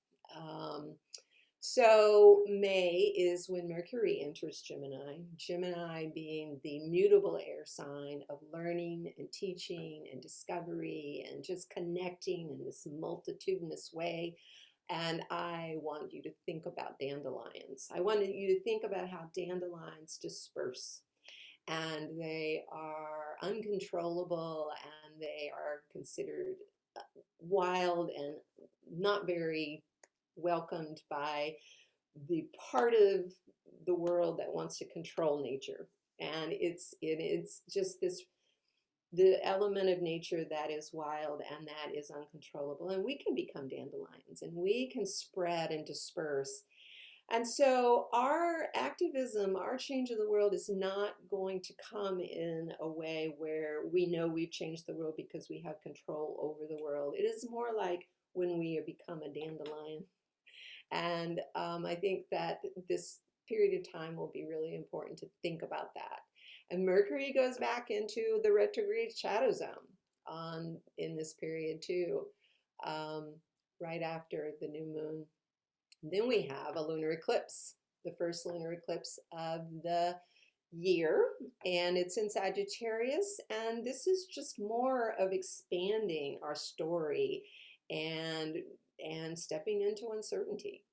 So May is when Mercury enters Gemini, Gemini being the mutable air sign of learning and teaching and discovery and just connecting in this multitudinous way. And I want you to think about dandelions. I want you to think about how dandelions disperse and they are uncontrollable and they are considered wild and not very welcomed by the part of the world that wants to control nature. And it's just this the element of nature that is wild and that is uncontrollable. And we can become dandelions and we can spread and disperse. And so our activism, our change of the world is not going to come in a way where we know we've changed the world because we have control over the world. It is more like when we become a dandelion. And I think that this period of time will be really important to think about that. And Mercury goes back into the retrograde shadow zone in this period too, right after the new moon. Then we have a lunar eclipse, the first lunar eclipse of the year, and it's in Sagittarius. And this is just more of expanding our story and stepping into uncertainty.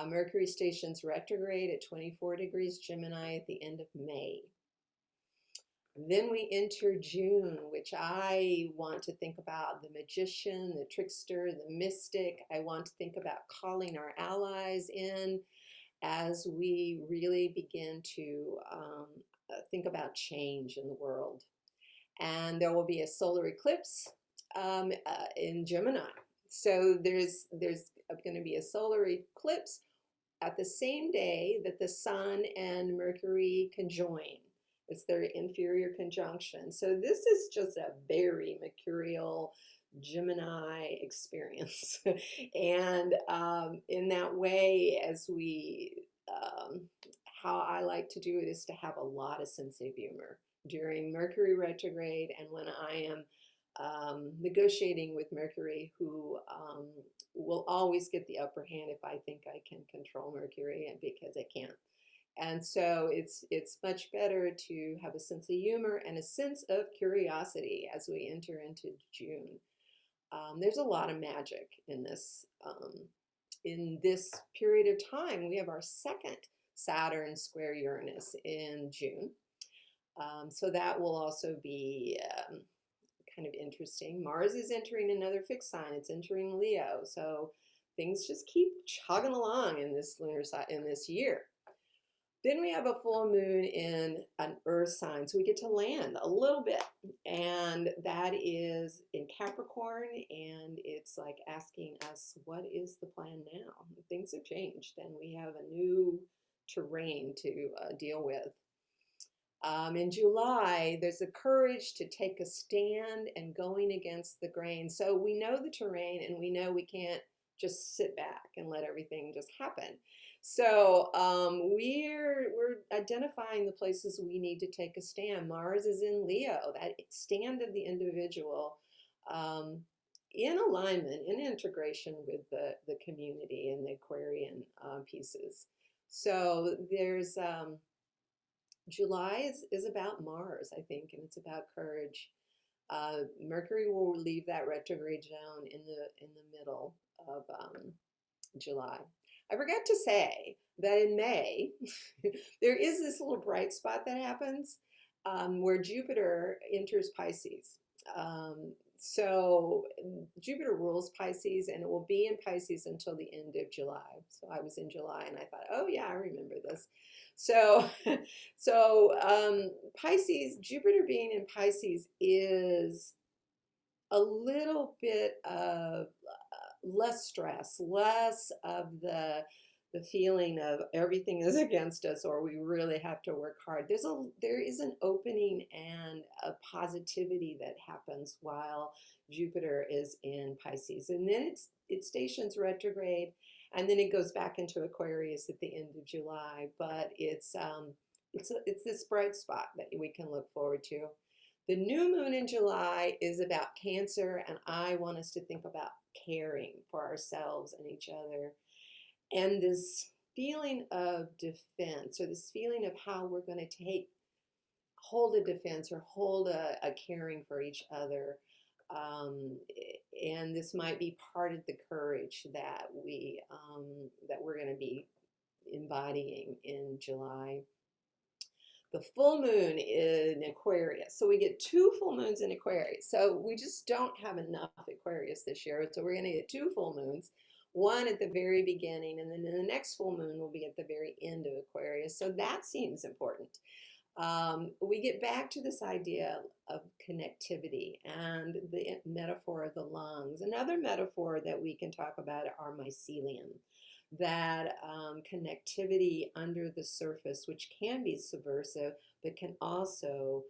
Mercury stations retrograde at 24 degrees Gemini at the end of May. Then we enter June, which I want to think about the magician, the trickster, the mystic. I want to think about calling our allies in as we really begin to think about change in the world. And there will be a solar eclipse in Gemini. So there's going to be a solar eclipse at the same day that the Sun and Mercury conjoin. It's their inferior conjunction. So this is just a very mercurial Gemini experience. And in that way, as we, how I like to do it is to have a lot of sense of humor during Mercury retrograde and when I am negotiating with Mercury, who will always get the upper hand if I think I can control Mercury, and because I can't. And so it's much better to have a sense of humor and a sense of curiosity as we enter into June. There's a lot of magic in this period of time. We have our second Saturn square Uranus in June. So that will also be kind of interesting. Mars is entering another fixed sign. It's entering Leo. So things just keep chugging along in this lunar in this year. Then we have a full moon in an earth sign. So we get to land a little bit. And that is in Capricorn. And it's like asking us, what is the plan now? Things have changed and we have a new terrain to deal with. In July, there's the courage to take a stand and going against the grain. So we know the terrain and we know we can't just sit back and let everything just happen. So we're identifying the places we need to take a stand. Mars is in Leo, that stand of the individual in alignment, in integration with the community and the Aquarian pieces. So there's July is about Mars, I think, and it's about courage. Mercury will leave that retrograde zone in the middle of July. I forgot to say that in May, there is this little bright spot that happens where Jupiter enters Pisces. So Jupiter rules Pisces and it will be in Pisces until the end of July. So I was in July and I thought, oh yeah, I remember this. So Pisces, Jupiter being in Pisces is a little bit of less stress, less of the feeling of everything is against us or we really have to work hard. There is an opening and a positivity that happens while Jupiter is in Pisces. And then it stations retrograde and then it goes back into Aquarius at the end of July. But it's this bright spot that we can look forward to. The new moon in July is about Cancer, and I want us to think about caring for ourselves and each other. And this feeling of defense, or this feeling of how we're going to hold a defense or hold a caring for each other. And this might be part of the courage that we're going to be embodying in July. The full moon in Aquarius. So we get 2 full moons in Aquarius. So we just don't have enough Aquarius this year. So we're going to get 2 full moons, one at the very beginning, and then the next full moon will be at the very end of Aquarius. So that seems important. We get back to this idea of connectivity and the metaphor of the lungs. Another metaphor that we can talk about are mycelium, that connectivity under the surface, which can be subversive, but can also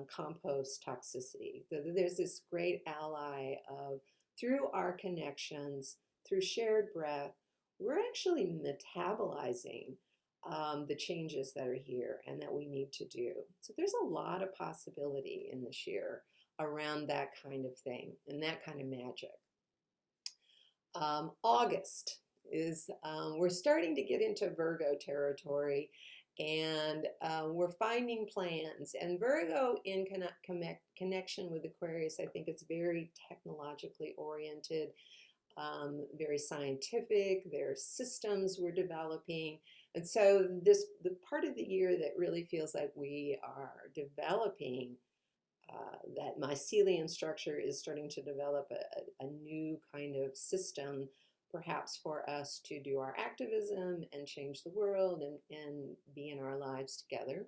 compost toxicity. There's this great ally of, through our connections, through shared breath, we're actually metabolizing the changes that are here and that we need to do. So there's a lot of possibility in this year around that kind of thing and that kind of magic. August is, we're starting to get into Virgo territory, and we're finding plans. And Virgo in connection with Aquarius, I think it's very technologically oriented, very scientific. There are systems we're developing. And so the part of the year that really feels like we are developing that mycelium structure is starting to develop a new kind of system, perhaps for us to do our activism and change the world and be in our lives together.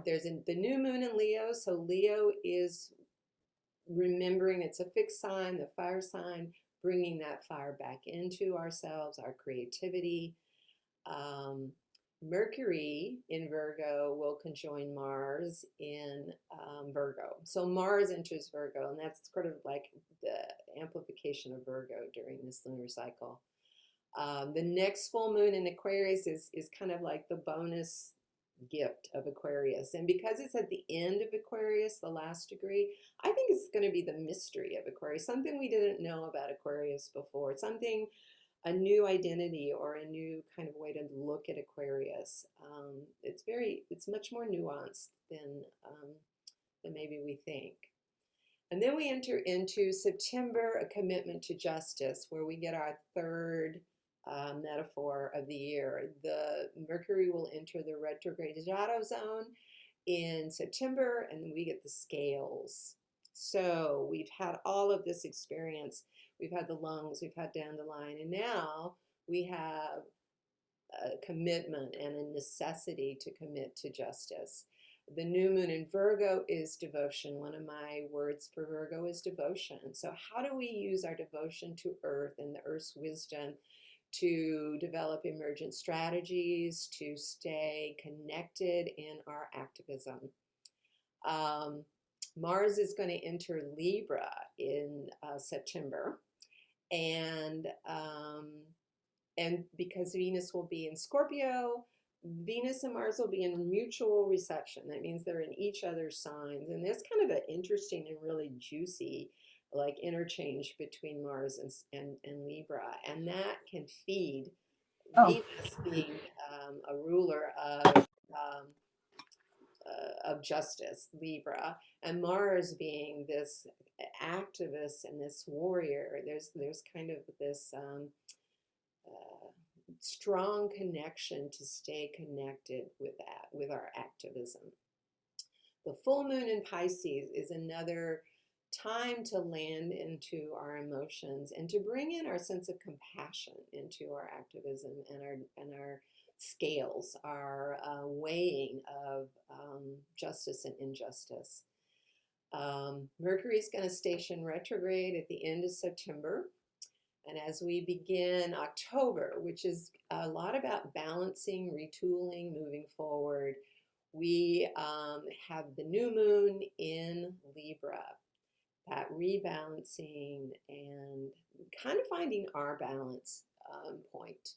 There's the new moon in Leo. So Leo is remembering it's a fixed sign, the fire sign, bringing that fire back into ourselves, our creativity. Mercury in Virgo will conjoin Mars in Virgo. So Mars enters Virgo, and that's sort of like the amplification of Virgo during this lunar cycle. The next full moon in Aquarius is kind of like the bonus gift of Aquarius. And because it's at the end of Aquarius, the last degree, I think it's going to be the mystery of Aquarius, something we didn't know about Aquarius before, something, a new identity or a new kind of way to look at Aquarius. It's much more nuanced than maybe we think. And then we enter into September, a commitment to justice, where we get our third metaphor of the year. The Mercury will enter the retrograde shadow zone in September, and we get the scales. So we've had all of this experience. We've had the lungs, we've had dandelion, and now we have a commitment and a necessity to commit to justice. The new moon in Virgo is devotion. One of my words for Virgo is devotion. So how do we use our devotion to Earth and the Earth's wisdom to develop emergent strategies, to stay connected in our activism? Mars is going to enter Libra in September, and because Venus will be in Scorpio, Venus and Mars will be in mutual reception. That means they're in each other's signs, and there's kind of an interesting and really juicy like interchange between Mars and Libra, and that can feed Venus being a ruler of justice, Libra, and Mars being this activist and this warrior. There's kind of this strong connection to stay connected with our activism. The full moon in Pisces is another time to land into our emotions and to bring in our sense of compassion into our activism and our scales, our weighing of justice and injustice. Mercury is going to station retrograde at the end of September. And as we begin October, which is a lot about balancing, retooling, moving forward, we have the new moon in Libra, that rebalancing and kind of finding our balance point.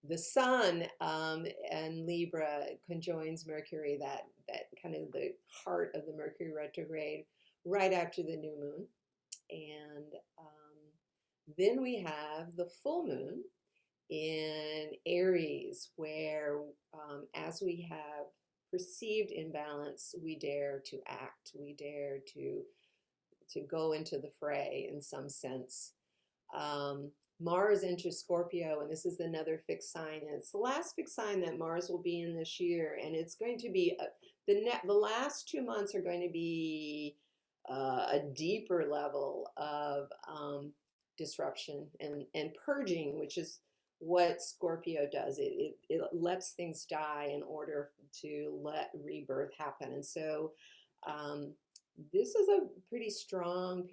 the Sun and Libra conjoins Mercury, that kind of the heart of the Mercury retrograde, right after the new moon. And then we have the full moon in Aries, where as we have perceived imbalance, we dare to act, we dare to go into the fray in some sense. Mars enters Scorpio, and this is another fixed sign, and it's the last fixed sign that Mars will be in this year, and it's going to be the last 2 months are going to be a deeper level of disruption and purging, which is what Scorpio does. It lets things die in order to let rebirth happen. And so this is a pretty strong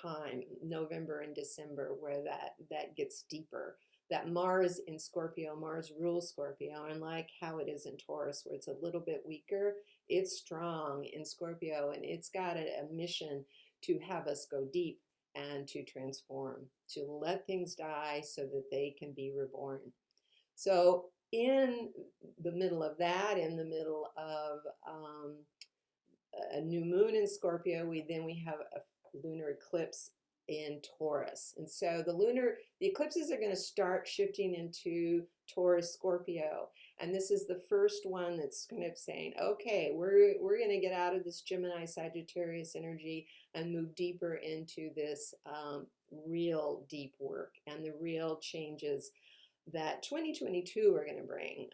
time, November and December, where that gets deeper. That Mars in Scorpio, Mars rules Scorpio, unlike how it is in Taurus, where it's a little bit weaker. It's strong in Scorpio, and it's got a mission to have us go deep and to transform, to let things die so that they can be reborn. So in the middle of that, in the middle of a new moon in Scorpio, we have a lunar eclipse in Taurus. And so the eclipses are going to start shifting into Taurus Scorpio. And this is the first one that's kind of saying, okay, we're going to get out of this Gemini Sagittarius energy and move deeper into this real deep work and the real changes that 2022 are going to bring.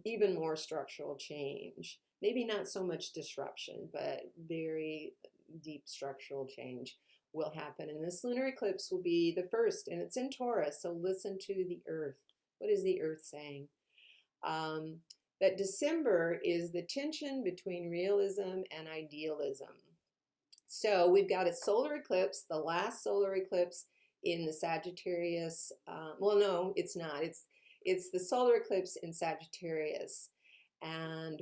Even more structural change. Maybe not so much disruption, but very deep structural change will happen. And this lunar eclipse will be the first, and it's in Taurus, so listen to the earth. What is the earth saying? That December is the tension between realism and idealism. So we've got a solar eclipse, the last solar eclipse in the Sagittarius. Well, no, it's not. It's the solar eclipse in Sagittarius. And,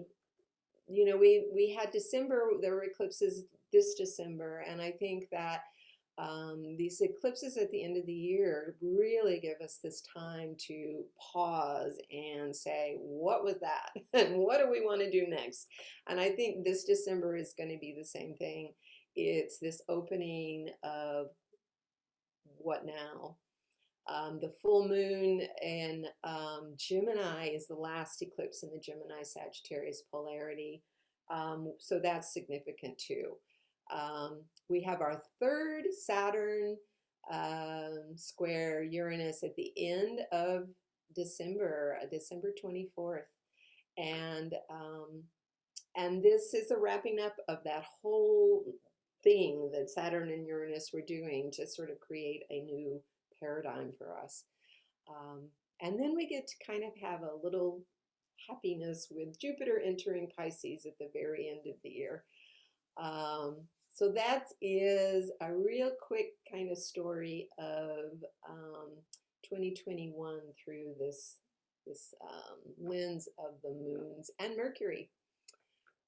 you know, we had December, there were eclipses this December, and I think that these eclipses at the end of the year really give us this time to pause and say, what was that? And what do we want to do next? And I think this December is going to be the same thing. It's this opening of what now? The full moon in Gemini is the last eclipse in the Gemini Sagittarius polarity. So that's significant too. We have our third Saturn square Uranus at the end of December, December 24th. And this is a wrapping up of that whole thing that Saturn and Uranus were doing to sort of create a new paradigm for us. And then we get to kind of have a little happiness with Jupiter entering Pisces at the very end of the year. So that is a real quick kind of story of 2021 through this lens of the moons and Mercury.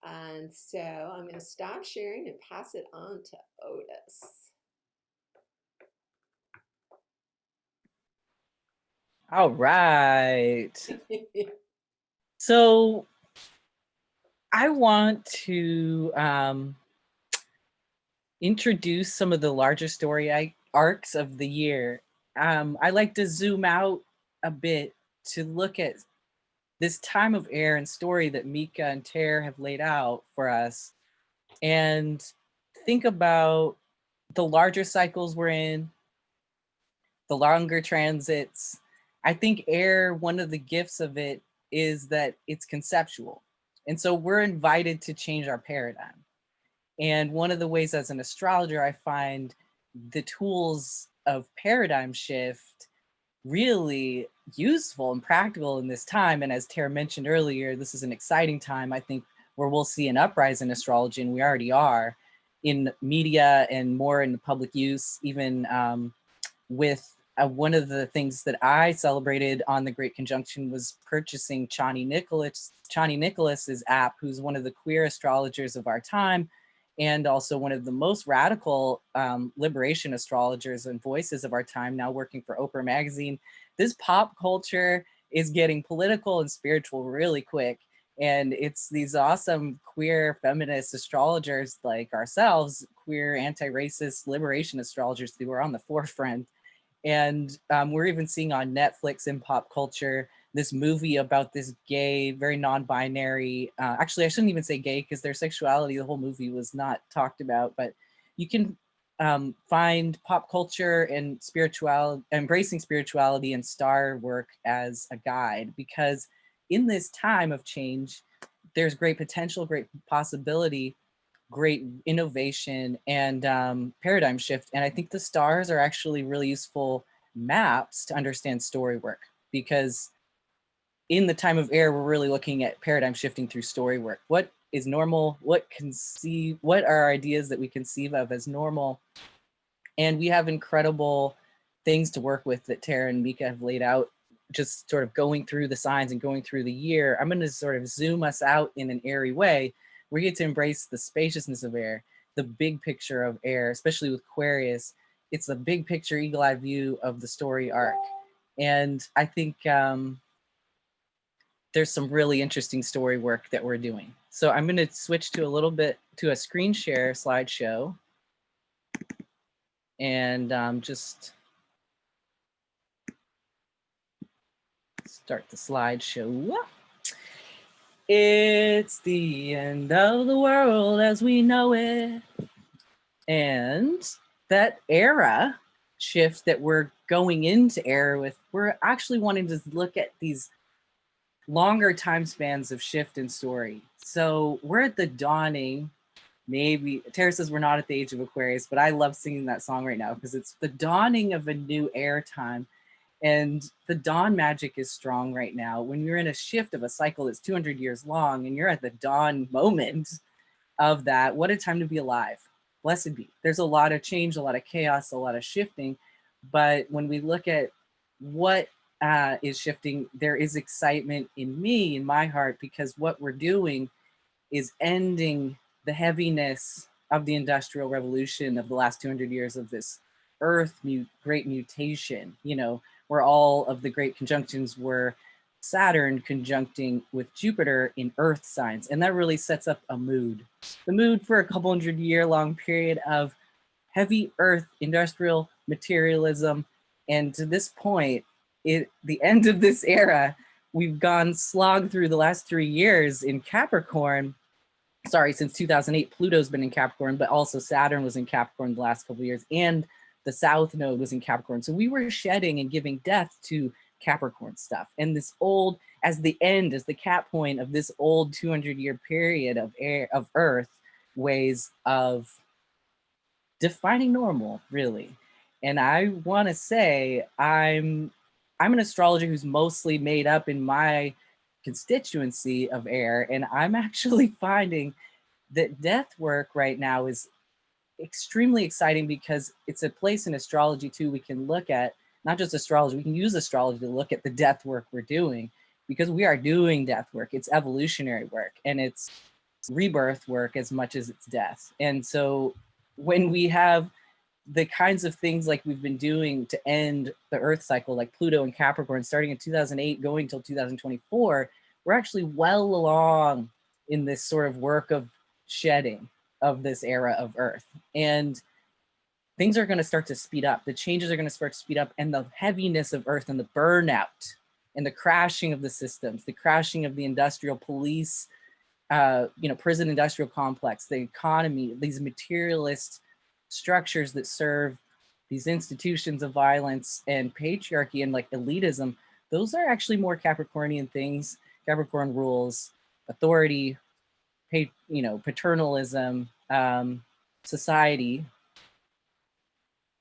And so I'm going to stop sharing and pass it on to Otis. All right. So I want to introduce some of the larger story arcs of the year. I like to zoom out a bit to look at this time of air and story that Mika and Tere have laid out for us, and think about the larger cycles we're in, the longer transits. I think air, one of the gifts of it is that it's conceptual. And so we're invited to change our paradigm. And one of the ways as an astrologer, I find the tools of paradigm shift really useful and practical in this time. And as Tara mentioned earlier, this is an exciting time, I think, where we'll see an uprise in astrology, and we already are, in media and more in the public use, even with one of the things that I celebrated on the Great Conjunction was purchasing Chani Nicholas's app, who's one of the queer astrologers of our time. and also one of the most radical liberation astrologers and voices of our time, now working for Oprah Magazine. This pop culture is getting political and spiritual really quick. And it's these awesome queer feminist astrologers like ourselves, queer anti-racist liberation astrologers who are on the forefront. And we're even seeing on Netflix in pop culture this movie about this gay, very non-binary, actually I shouldn't even say gay because their sexuality, the whole movie was not talked about, but you can find pop culture and spirituality, embracing spirituality and star work as a guide, because in this time of change, there's great potential, great possibility, great innovation, and paradigm shift. And I think the stars are actually really useful maps to understand story work, because in the time of air, we're really looking at paradigm shifting through story work. What is normal? What are ideas that we conceive of as normal? And we have incredible things to work with that Tere and Mika have laid out, just sort of going through the signs and going through the year. I'm going to sort of zoom us out in an airy way. We get to embrace the spaciousness of air, the big picture of air, especially with Aquarius. It's a big picture, eagle-eye view of the story arc. And I think there's some really interesting story work that we're doing. So I'm going to switch to a little bit to a screen share slideshow, and just start the slideshow. It's the end of the world as we know it. And that era shift that we're going into air with, we're actually wanting to look at these longer time spans of shift in story. So we're at the dawning, maybe, Tara says we're not at the age of Aquarius, but I love singing that song right now because it's the dawning of a new air time. And the dawn magic is strong right now. When you're in a shift of a cycle that's 200 years long and you're at the dawn moment of that, what a time to be alive. Blessed be. There's a lot of change, a lot of chaos, a lot of shifting. But when we look at what is shifting, there is excitement in me, in my heart, because what we're doing is ending the heaviness of the Industrial Revolution of the last 200 years of this Earth great mutation, you know, where all of the great conjunctions were Saturn conjuncting with Jupiter in Earth signs. And that really sets up a mood. The mood for a couple 100-year long period of heavy Earth, industrial materialism. And to this point, the end of this era, we've gone slog through the last 3 years in Capricorn. Sorry, since 2008, Pluto's been in Capricorn, but also Saturn was in Capricorn the last couple of years, and the South Node was in Capricorn. So we were shedding and giving death to Capricorn stuff. And this old, as the cap point of this old 200-year period of Earth ways of defining normal, really. And I want to say I'm an astrologer who's mostly made up in my constituency of air, and I'm actually finding that death work right now is extremely exciting because it's a place in astrology too we can look at, not just astrology, we can use astrology to look at the death work we're doing, because we are doing death work. It's evolutionary work and it's rebirth work as much as it's death. And so when we have the kinds of things like we've been doing to end the Earth cycle, like Pluto and Capricorn, starting in 2008, going till 2024, we're actually well along in this sort of work of shedding of this era of Earth. And things are going to start to speed up. The changes are going to start to speed up, and the heaviness of Earth and the burnout and the crashing of the systems, the crashing of the industrial police, prison industrial complex, the economy, these materialist structures that serve these institutions of violence and patriarchy and like elitism, those are actually more Capricornian things. Capricorn rules authority, paternalism, society,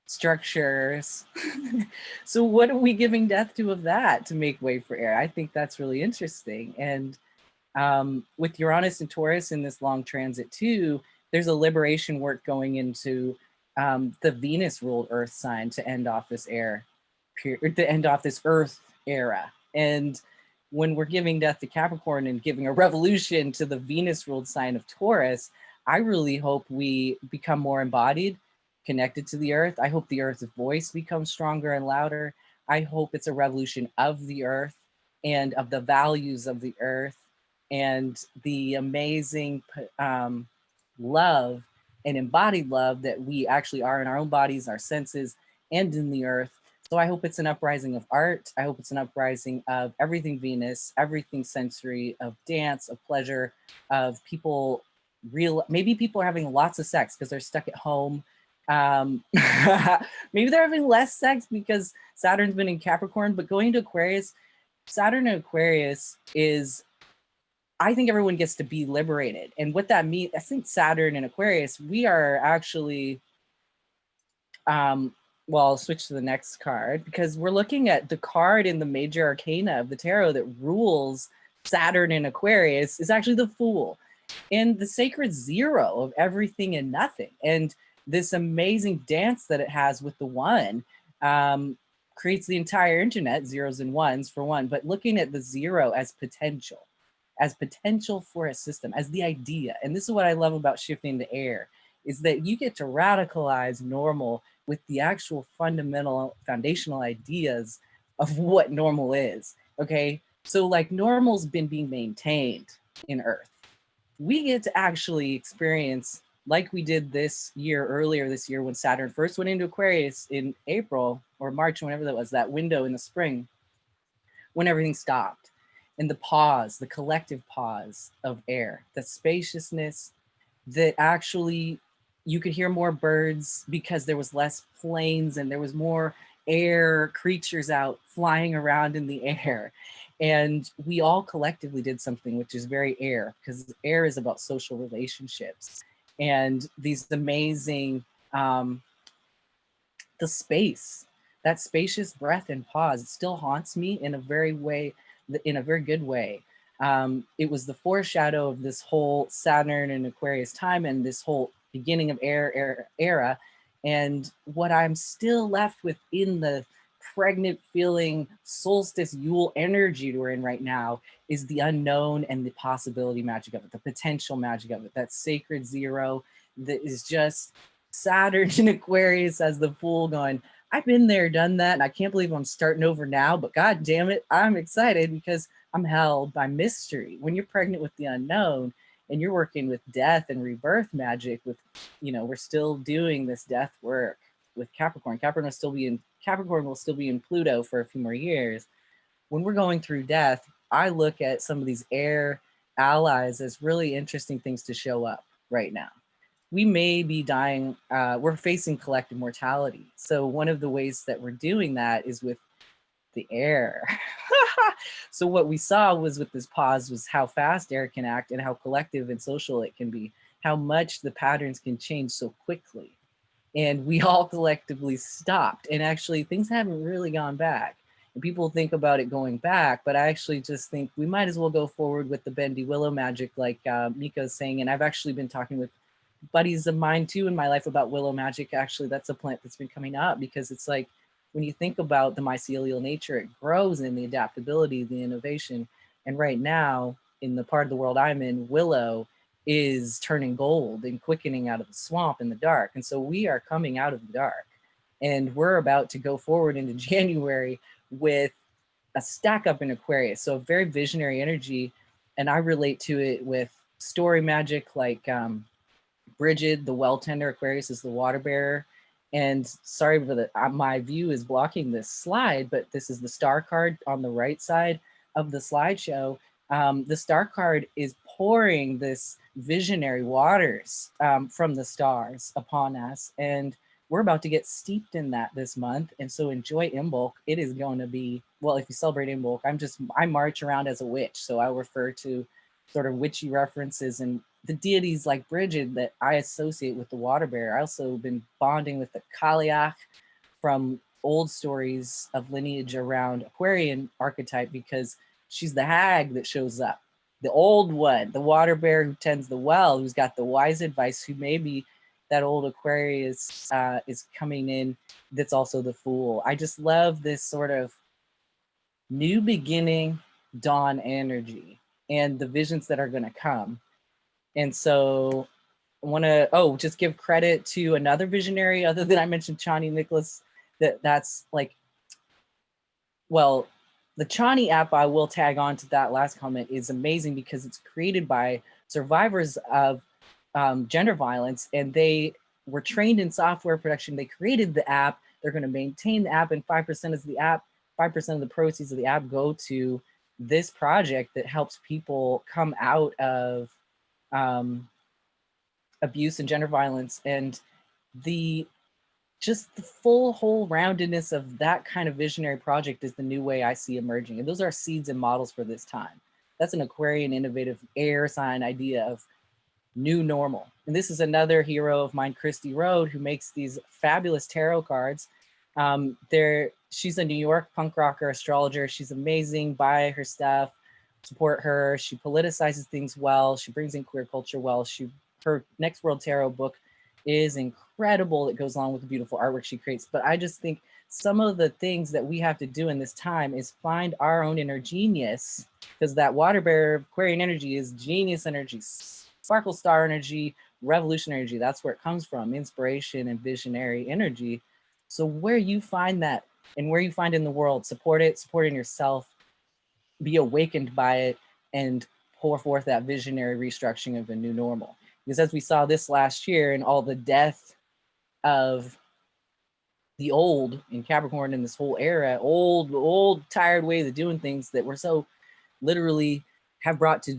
structures. So what are we giving death to of that to make way for air? I think that's really interesting. And with Uranus and Taurus in this long transit too, there's a liberation work going into the Venus ruled Earth sign to end off this to end off this Earth era. And when we're giving death to Capricorn and giving a revolution to the Venus ruled sign of Taurus, I really hope we become more embodied, connected to the earth. I hope the earth's voice becomes stronger and louder. I hope it's a revolution of the earth and of the values of the earth and the amazing love and embodied love that we actually are in our own bodies, our senses, and in the earth. So I hope it's an uprising of art. I hope it's an uprising of everything Venus, everything sensory, of dance, of pleasure, of people maybe people are having lots of sex because they're stuck at home. Maybe they're having less sex because Saturn's been in Capricorn, but going to Aquarius, Saturn in Aquarius is, I think everyone gets to be liberated. And what that means, I think Saturn and Aquarius, we are actually, well, I'll switch to the next card because we're looking at the card in the major arcana of the tarot that rules Saturn in Aquarius is actually the Fool and the sacred zero of everything and nothing. And this amazing dance that it has with the one creates the entire internet, zeros and ones for one, but looking at the zero as potential for a system, as the idea. And this is what I love about shifting to air, is that you get to radicalize normal with the actual fundamental foundational ideas of what normal is, okay? So like normal's been being maintained in Earth. We get to actually experience, like we did this year, earlier this year when Saturn first went into Aquarius in April or March, whenever that was, that window in the spring, when everything stopped. And the pause, the collective pause of air, the spaciousness that actually you could hear more birds because there was less planes and there was more air creatures out flying around in the air. And we all collectively did something which is very air, because air is about social relationships and these amazing, the space, that spacious breath and pause, it still haunts me in a very good way. It was the foreshadow of this whole Saturn and Aquarius time and this whole beginning of era. And what I'm still left with in the pregnant feeling solstice Yule energy we're in right now is the unknown and the possibility magic of it, the potential magic of it, that sacred zero that is just Saturn in Aquarius as the Fool going, I've been there, done that, and I can't believe I'm starting over now, but God damn it, I'm excited because I'm held by mystery. When you're pregnant with the unknown and you're working with death and rebirth magic with, we're still doing this death work with Capricorn. Capricorn will still be in Pluto for a few more years. When we're going through death, I look at some of these air allies as really interesting things to show up right now. We may be dying, we're facing collective mortality. So one of the ways that we're doing that is with the air. So what we saw was with this pause was how fast air can act and how collective and social it can be, how much the patterns can change so quickly. And we all collectively stopped, and actually things haven't really gone back. And people think about it going back, but I actually just think we might as well go forward with the bendy willow magic like Mika is saying. And I've actually been talking with buddies of mine too in my life about willow magic. Actually, that's a plant that's been coming up because it's like, when you think about the mycelial nature, it grows in the adaptability, the innovation. And right now, in the part of the world I'm in, willow is turning gold and quickening out of the swamp in the dark. And so we are coming out of the dark. And we're about to go forward into January with a stack up in Aquarius. So a very visionary energy. And I relate to it with story magic like Bridget, the well tender. Aquarius is the water bearer. And sorry for my view is blocking this slide, but this is the star card on the right side of the slideshow. The star card is pouring this visionary waters from the stars upon us. And we're about to get steeped in that this month. And so enjoy Imbolc. It is going to be, well, if you celebrate Imbolc, I march around as a witch. So I refer to sort of witchy references and the deities like Bridget that I associate with the water bearer. I also been bonding with the Kaliach from old stories of lineage around Aquarian archetype because she's the hag that shows up. The old one, the water bearer who tends the well, who's got the wise advice, who maybe that old Aquarius is coming in, that's also the Fool. I just love this sort of new beginning, dawn energy and the visions that are going to come. And so want to just give credit to another visionary other than I mentioned Chani Nicholas. That's like, well, the Chani app, I will tag on to that last comment, is amazing because it's created by survivors of gender violence, and they were trained in software production. They created the app. They're going to maintain the app, and 5% of the app, 5% of the proceeds of the app go to this project that helps people come out of abuse and gender violence. And just the full whole roundedness of that kind of visionary project is the new way I see emerging. And those are seeds and models for this time. That's an Aquarian innovative air sign idea of new normal. And this is another hero of mine, Christy Rode, who makes these fabulous tarot cards. She's a New York punk rocker astrologer. She's amazing. Buy her stuff, support her. She politicizes things well. She brings in queer culture well. Her Next World Tarot book is incredible. It goes along with the beautiful artwork she creates. But I just think some of the things that we have to do in this time is find our own inner genius, because that water bearer Aquarian energy is genius energy, sparkle star energy, revolutionary energy. That's where it comes from, inspiration and visionary energy. So where you find that and where you find in the world, support it, support it in yourself, be awakened by it, and pour forth that visionary restructuring of a new normal. Because as we saw this last year and all the death of the old in Capricorn in this whole era, old tired ways of doing things that we're so literally have brought to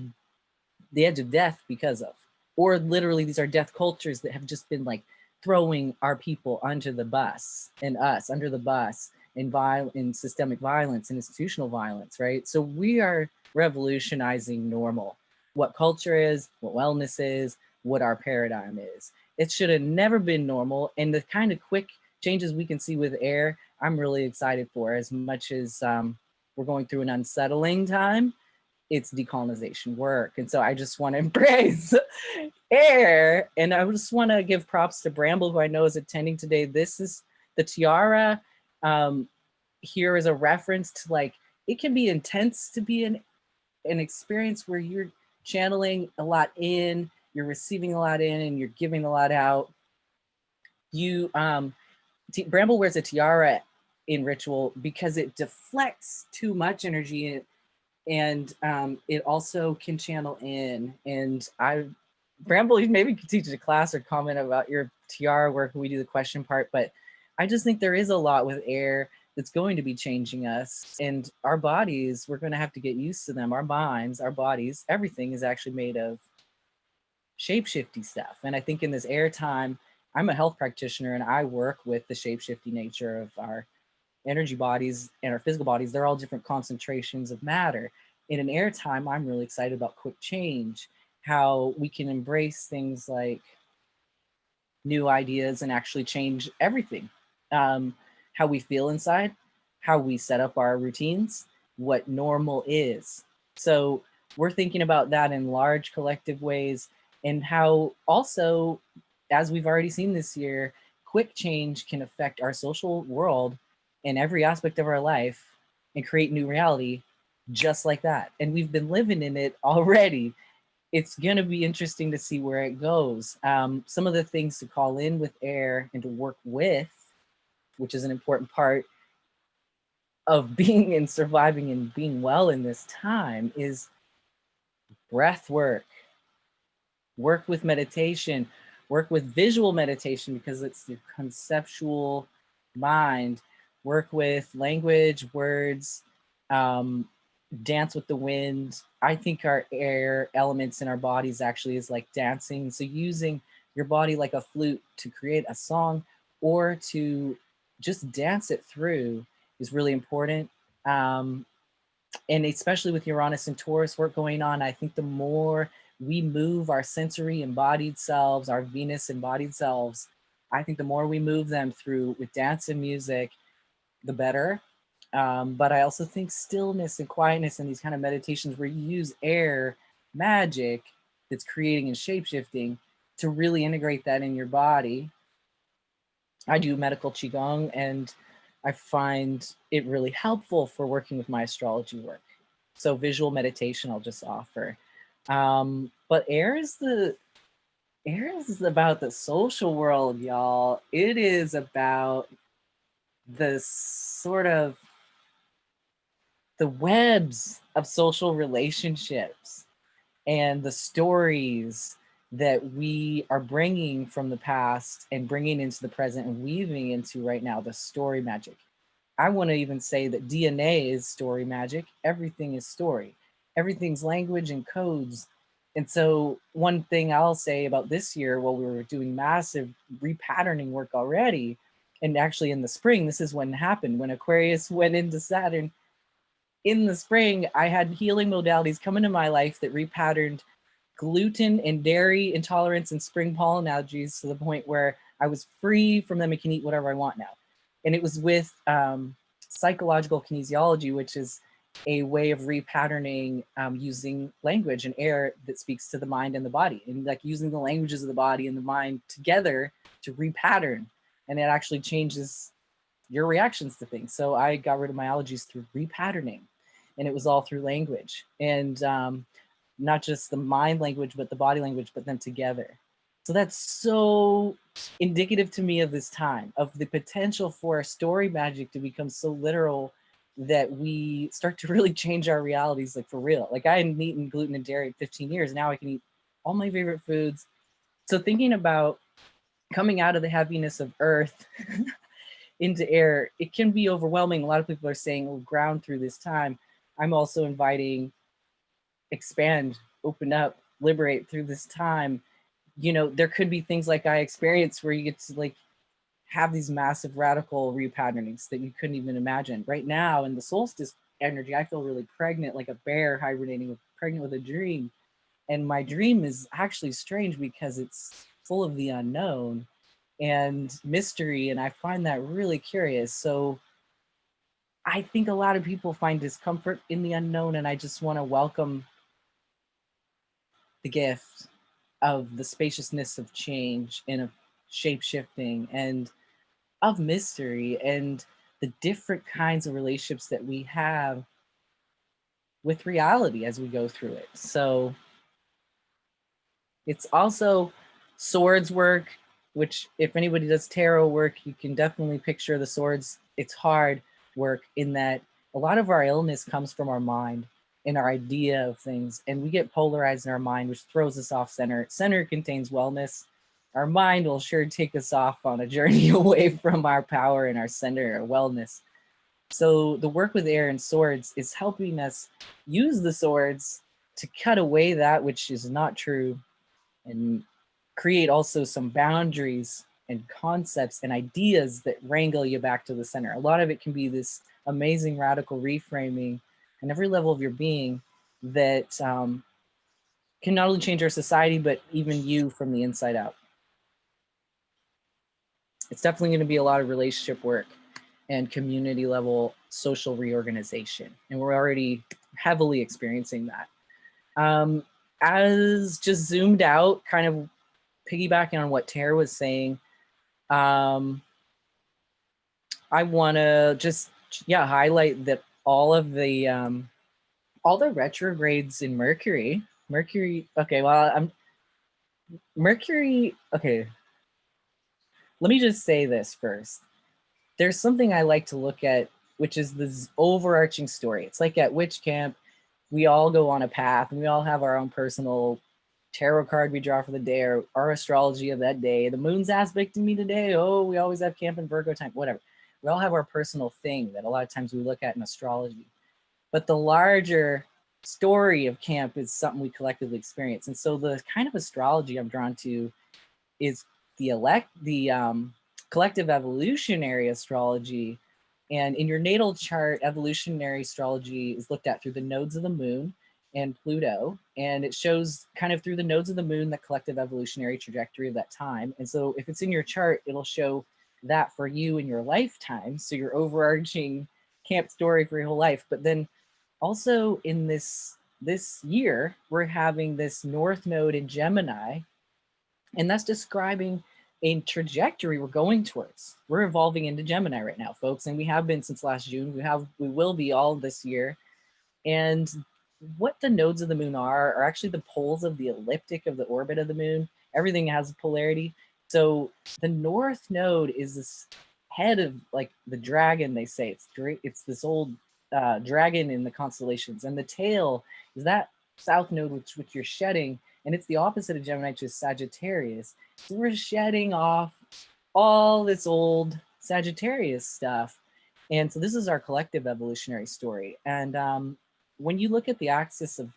the edge of death because of, or literally these are death cultures that have just been like throwing our people under the bus and us under the bus in systemic violence and institutional violence, right? So we are revolutionizing normal, what culture is, what wellness is, what our paradigm is. It should have never been normal. And the kind of quick changes we can see with air, I'm really excited for. As much as we're going through an unsettling time, it's decolonization work. And so I just want to embrace air. And I just want to give props to Bramble, who I know is attending today. This is the tiara. Here is a reference to, like, it can be intense to be an experience where you're channeling a lot in, you're receiving a lot in, and you're giving a lot out. Bramble wears a tiara in ritual because it deflects too much energy, and it also can channel in. And Bramble, you maybe could teach a class or comment about your tiara where we do the question part, but I just think there is a lot with air that's going to be changing us, and our bodies, we're going to have to get used to them. Our minds, our bodies, everything is actually made of shape-shifty stuff. And I think in this air time, I'm a health practitioner and I work with the shape-shifty nature of our energy bodies and our physical bodies. They're all different concentrations of matter. In an air time, I'm really excited about quick change, how we can embrace things like new ideas and actually change everything. How we feel inside, how we set up our routines, what normal is. So we're thinking about that in large collective ways, and how also, as we've already seen this year, quick change can affect our social world in every aspect of our life and create new reality just like that. And we've been living in it already. It's going to be interesting to see where it goes. Some of the things to call in with air and to work with, which is an important part of being and surviving and being well in this time, is breath work with meditation, work with visual meditation because it's the conceptual mind, work with language, words, dance with the wind. I think our air elements in our bodies actually is like dancing. So using your body like a flute to create a song or to just dance it through is really important. And especially with Uranus and Taurus work going on, I think the more we move our sensory embodied selves, our Venus embodied selves, I think the more we move them through with dance and music, the better. But I also think stillness and quietness and these kind of meditations where you use air magic that's creating and shape-shifting to really integrate that in your body. I do medical Qigong, and I find it really helpful for working with my astrology work. So visual meditation I'll just offer. But air is Aries is about the social world, y'all. It is about the sort of the webs of social relationships and the stories that we are bringing from the past and bringing into the present and weaving into right now, the story magic. I want to even say that DNA is story magic. Everything is story. Everything's language and codes. And so one thing I'll say about this year, while we were doing massive repatterning work already, and actually in the spring, this is when it happened, when Aquarius went into Saturn. In the spring, I had healing modalities come into my life that repatterned gluten and dairy intolerance and spring pollen allergies to the point where I was free from them and can eat whatever I want now. And it was with psychological kinesiology, which is a way of repatterning using language and air that speaks to the mind and the body, and like using the languages of the body and the mind together to repattern. And it actually changes your reactions to things. So I got rid of my allergies through repatterning, and it was all through language. And not just the mind language, but the body language, but them together. So that's so indicative to me of this time, of the potential for story magic to become so literal that we start to really change our realities, like for real. Like I hadn't eaten gluten and dairy in 15 years. Now I can eat all my favorite foods. So thinking about coming out of the heaviness of earth into air, it can be overwhelming. A lot of people are saying, we'll ground through this time. I'm also inviting expand, open up, liberate through this time. You know, there could be things like I experienced where you get to like have these massive radical repatternings that you couldn't even imagine. Right now in the solstice energy, I feel really pregnant, like a bear hibernating, pregnant with a dream. And my dream is actually strange because it's full of the unknown and mystery. And I find that really curious. So I think a lot of people find discomfort in the unknown. And I just want to welcome the gift of the spaciousness of change and of shape shifting and of mystery and the different kinds of relationships that we have with reality as we go through it. So it's also swords work, which if anybody does tarot work, you can definitely picture the swords. It's hard work in that a lot of our illness comes from our mind and our idea of things, and we get polarized in our mind, which throws us off center. Center contains wellness. Our mind will sure take us off on a journey away from our power and our center, our wellness. So the work with air and swords is helping us use the swords to cut away that which is not true and create also some boundaries and concepts and ideas that wrangle you back to the center. A lot of it can be this amazing radical reframing on every level of your being that can not only change our society, but even you from the inside out. It's definitely going to be a lot of relationship work and community level social reorganization. And we're already heavily experiencing that. As just zoomed out, kind of piggybacking on what Tere was saying, I want to just highlight that all the retrogrades in Mercury. Okay, let me just say this first. There's something I like to look at, which is this overarching story. It's like at witch camp, we all go on a path and we all have our own personal tarot card we draw for the day, or our astrology of that day. The moon's aspecting me today. Oh, we always have camp and Virgo time, whatever. We all have our personal thing that a lot of times we look at in astrology. But the larger story of camp is something we collectively experience. And so the kind of astrology I'm drawn to is the collective evolutionary astrology. And in your natal chart, evolutionary astrology is looked at through the nodes of the moon and Pluto, and it shows kind of through the nodes of the moon the collective evolutionary trajectory of that time. And so if it's in your chart, it'll show that for you in your lifetime, so your overarching camp story for your whole life. But then also in this year, we're having this north node in Gemini, and that's describing a trajectory we're going towards. We're evolving into Gemini right now, folks, and we have been since last June. We will be all this year. And what the nodes of the moon are actually the poles of the ecliptic of the orbit of the moon. everything has a polarity. So the North Node is this head of like the dragon, they say. It's this old dragon in the constellations. And the tail is that South Node, which you're shedding. And it's the opposite of Gemini, which is Sagittarius. So we're shedding off all this old Sagittarius stuff. And so this is our collective evolutionary story. And when you look at the axis of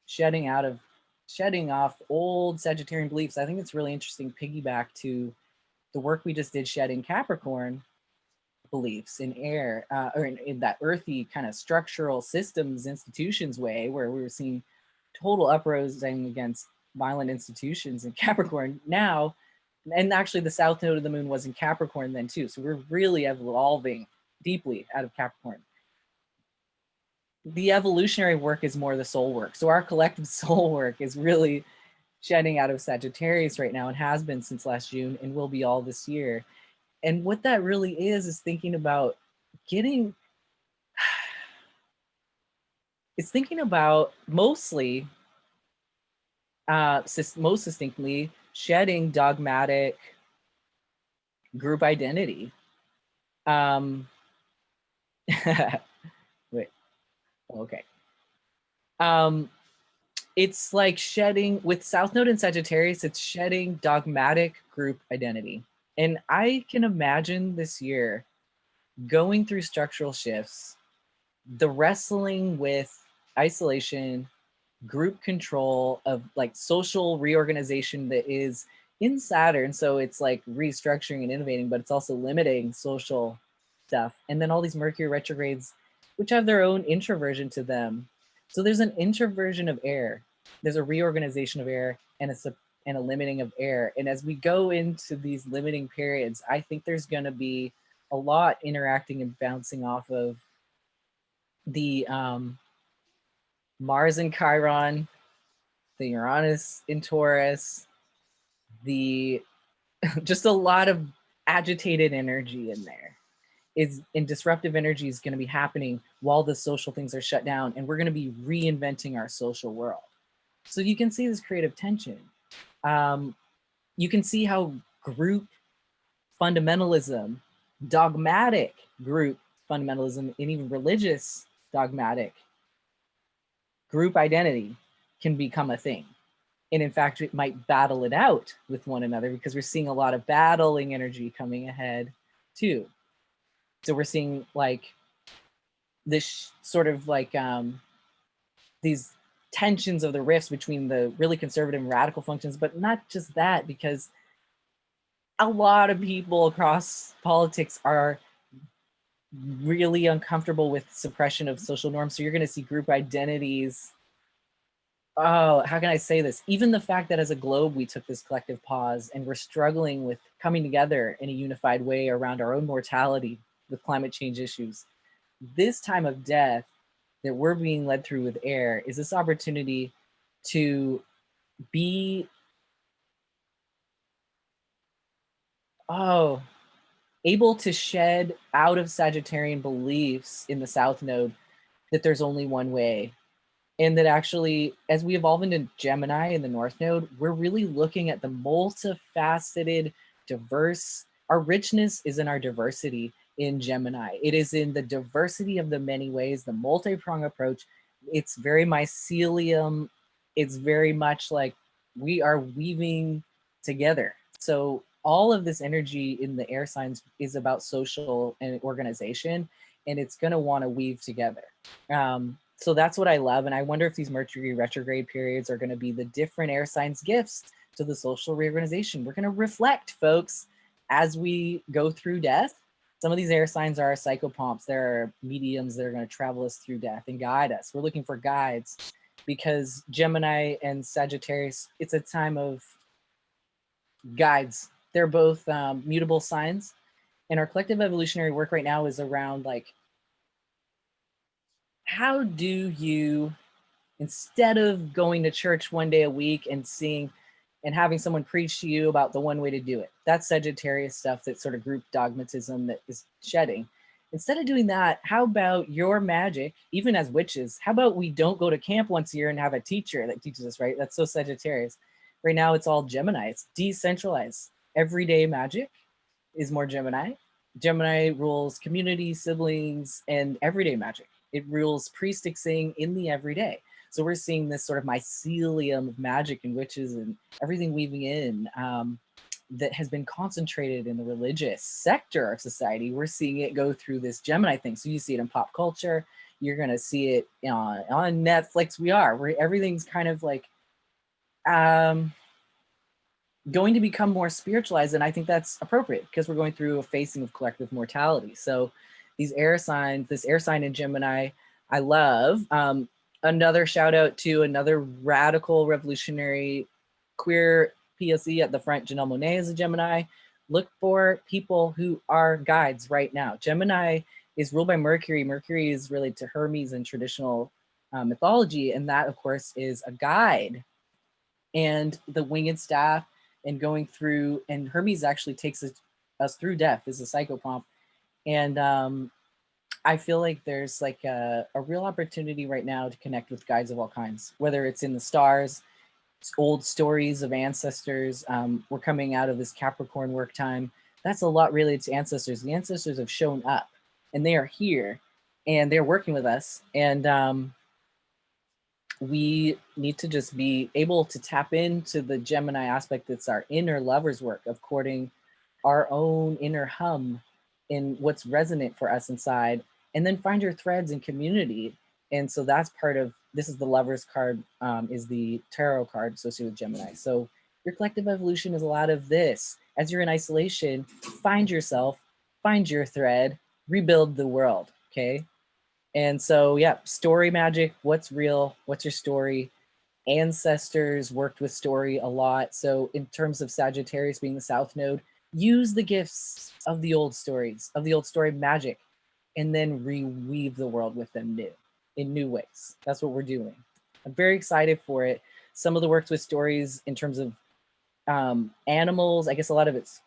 shedding off old Sagittarian beliefs, I think it's really interesting piggyback to the work we just did shedding Capricorn beliefs in air, or in that earthy kind of structural systems, institutions way, where we were seeing total uprising against violent institutions in Capricorn now. And actually the South Node of the moon was in Capricorn then too. So we're really evolving deeply out of Capricorn. The evolutionary work is more the soul work. So our collective soul work is really shedding out of Sagittarius right now, and has been since last June and will be all this year. And what that really is thinking about getting, it's thinking about mostly, most distinctly, shedding dogmatic group identity. Wait, okay. It's like shedding, with South Node and Sagittarius, it's shedding dogmatic group identity. And I can imagine this year going through structural shifts, the wrestling with isolation, group control of like social reorganization that is in Saturn. So it's like restructuring and innovating, but it's also limiting social stuff. And then all these Mercury retrogrades, which have their own introversion to them. So there's an introversion of air. There's a reorganization of air and a limiting of air. And as we go into these limiting periods, I think there's going to be a lot interacting and bouncing off of the Mars in Chiron, the Uranus in Taurus, the just a lot of agitated energy in there. And disruptive energy is going to be happening while the social things are shut down, and we're going to be reinventing our social world. So you can see this creative tension. You can see how group fundamentalism, dogmatic group fundamentalism, and even religious dogmatic group identity can become a thing. And in fact, it might battle it out with one another, because we're seeing a lot of battling energy coming ahead too. So we're seeing like this sort of like these tensions of the rifts between the really conservative and radical functions, but not just that, because a lot of people across politics are really uncomfortable with suppression of social norms. So you're going to see group identities. Oh, how can I say this? Even the fact that as a globe, we took this collective pause and we're struggling with coming together in a unified way around our own mortality with climate change issues. This time of death that we're being led through with air is this opportunity to be, able to shed out of Sagittarian beliefs in the South Node that there's only one way. And that actually, as we evolve into Gemini in the North Node, we're really looking at the multifaceted, diverse, our richness is in our diversity in Gemini. It is in the diversity of the many ways, the multi-pronged approach. It's very mycelium. It's very much like we are weaving together. So all of this energy in the air signs is about social and organization, and it's going to want to weave together. So that's what I love. And I wonder if these Mercury retrograde periods are going to be the different air signs gifts to the social reorganization. We're going to reflect, folks, as we go through death. Some of these air signs are psychopomps. They're mediums that are going to travel us through death and guide us. We're looking for guides, because Gemini and Sagittarius, it's a time of guides. They're both mutable signs. And our collective evolutionary work right now is around like, how do you, instead of going to church one day a week and seeing and having someone preach to you about the one way to do it, that's Sagittarius stuff, that sort of group dogmatism that is shedding. Instead of doing that, how about your magic, even as witches, how about we don't go to camp once a year and have a teacher that teaches us, right? That's so Sagittarius. Right now it's all Gemini. It's decentralized. Everyday magic is more Gemini. Gemini rules community, siblings, and everyday magic. It rules priestessing in the everyday. So we're seeing this sort of mycelium of magic and witches and everything weaving in that has been concentrated in the religious sector of society. We're seeing it go through this Gemini thing. So you see it in pop culture. You're going to see it on Netflix. Where everything's kind of like going to become more spiritualized. And I think that's appropriate because we're going through a facing of collective mortality. So these air signs, this air sign in Gemini, I love. Another shout out to another radical revolutionary queer POC at the front. Janelle Monáe is a Gemini. Look for people who are guides right now. Gemini is ruled by Mercury. Mercury is related to Hermes in traditional mythology. And that, of course, is a guide. And the winged staff and going through, and Hermes actually takes us through death as a psychopomp. And I feel like there's like a real opportunity right now to connect with guides of all kinds, whether it's in the stars, old stories of ancestors. We're coming out of this Capricorn work time. That's a lot related to ancestors. The ancestors have shown up and they are here and they're working with us. And we need to just be able to tap into the Gemini aspect that's our inner lover's work of courting our own inner hum in what's resonant for us inside, and then find your threads in community. And so that's part of, this is the lover's card, is the tarot card associated with Gemini. So your collective evolution is a lot of this. As you're in isolation, find yourself, find your thread, rebuild the world, okay? And so, yeah, story magic, what's real, what's your story? Ancestors worked with story a lot. So in terms of Sagittarius being the South Node, use the gifts of the old stories, of the old story magic, and then reweave the world with them in new ways. That's what we're doing. I'm very excited for it. Some of the works with stories in terms of animals, I guess a lot of it's,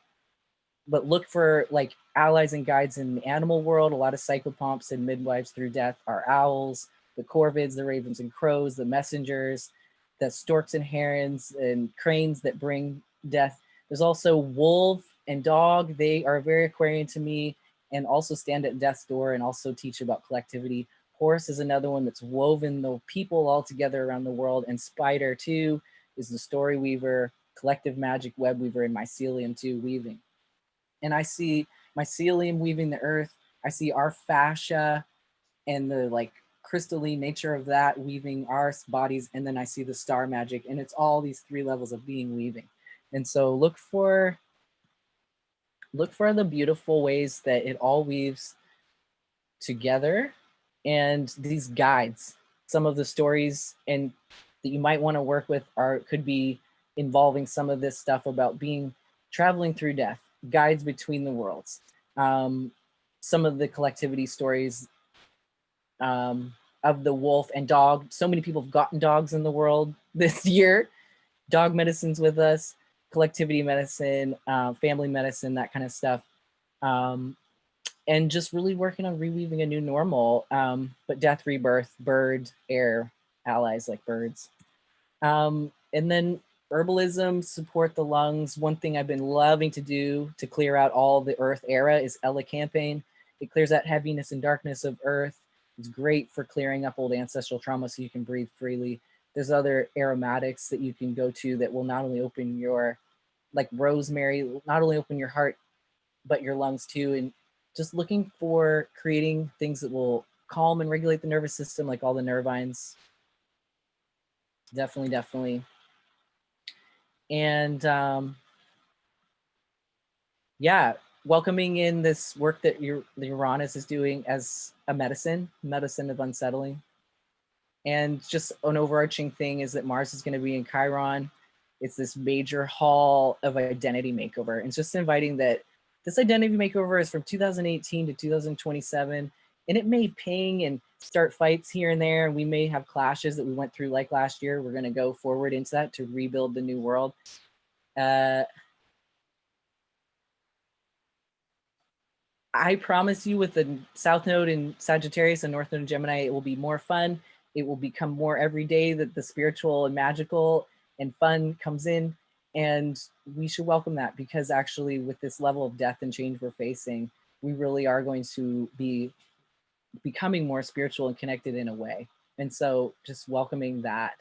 but look for like allies and guides in the animal world. A lot of psychopomps and midwives through death are owls, the corvids, the ravens and crows, the messengers, the storks and herons and cranes that bring death. There's also wolf and dog. They are very Aquarian to me and also stand at death's door and also teach about collectivity. Horse is another one that's woven the people all together around the world. And spider too is the story weaver, collective magic web weaver, and mycelium too weaving. And I see mycelium weaving the earth. I see our fascia and the like crystalline nature of that weaving our bodies. And then I see the star magic, and it's all these three levels of being weaving. And so look for the beautiful ways that it all weaves together. And these guides, some of the stories and that you might want to work with could be involving some of this stuff about traveling through death, guides between the worlds. Some of the collectivity stories of the wolf and dog. So many people have gotten dogs in the world this year. Dog medicine's with us, collectivity medicine, family medicine, that kind of stuff. And just really working on reweaving a new normal, but death, rebirth, bird, air, allies like birds. And then herbalism, support the lungs. One thing I've been loving to do to clear out all the earth era is Ella campaign. It clears out heaviness and darkness of earth. It's great for clearing up old ancestral trauma so you can breathe freely. There's other aromatics that you can go to that will not only open your, like rosemary, not only open your heart, but your lungs too. And just looking for creating things that will calm and regulate the nervous system, like all the nervines. Definitely. And yeah, welcoming in this work that the Uranus is doing as a medicine of unsettling. And just an overarching thing is that Mars is going to be in Chiron. It's this major hall of identity makeover. And it's just inviting that this identity makeover is from 2018 to 2027. And it may ping and start fights here and there. And we may have clashes that we went through like last year. We're going to go forward into that to rebuild the new world. I promise you with the South Node in Sagittarius and North Node in Gemini, it will be more fun. It will become more every day that the spiritual and magical and fun comes in. And we should welcome that, because actually with this level of death and change we're facing, we really are going to be becoming more spiritual and connected in a way. And so just welcoming that.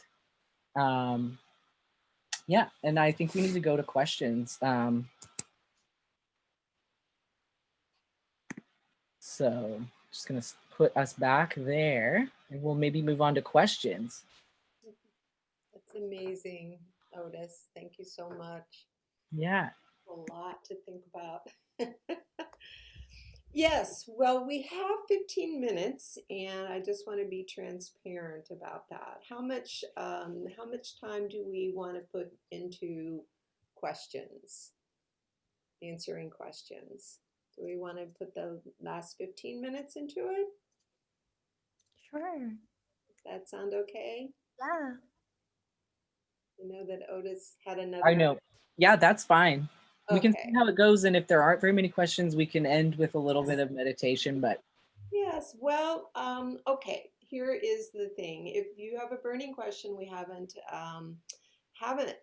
Yeah, and I think we need to go to questions. So just gonna put us back there, and we'll maybe move on to questions. That's amazing, Otis. Thank you so much. Yeah. A lot to think about. Yes, well, we have 15 minutes, and I just want to be transparent about that. How much time do we want to put into questions, answering questions? Do we want to put the last 15 minutes into it? Sure. Does that sound okay? Yeah. I know that Otis had I another. know. Yeah, that's fine. We can see Okay. how it goes, and if there aren't very many questions, we can end with a little bit of meditation. But Yes, well, okay. Here is the thing. If you have a burning question we haven't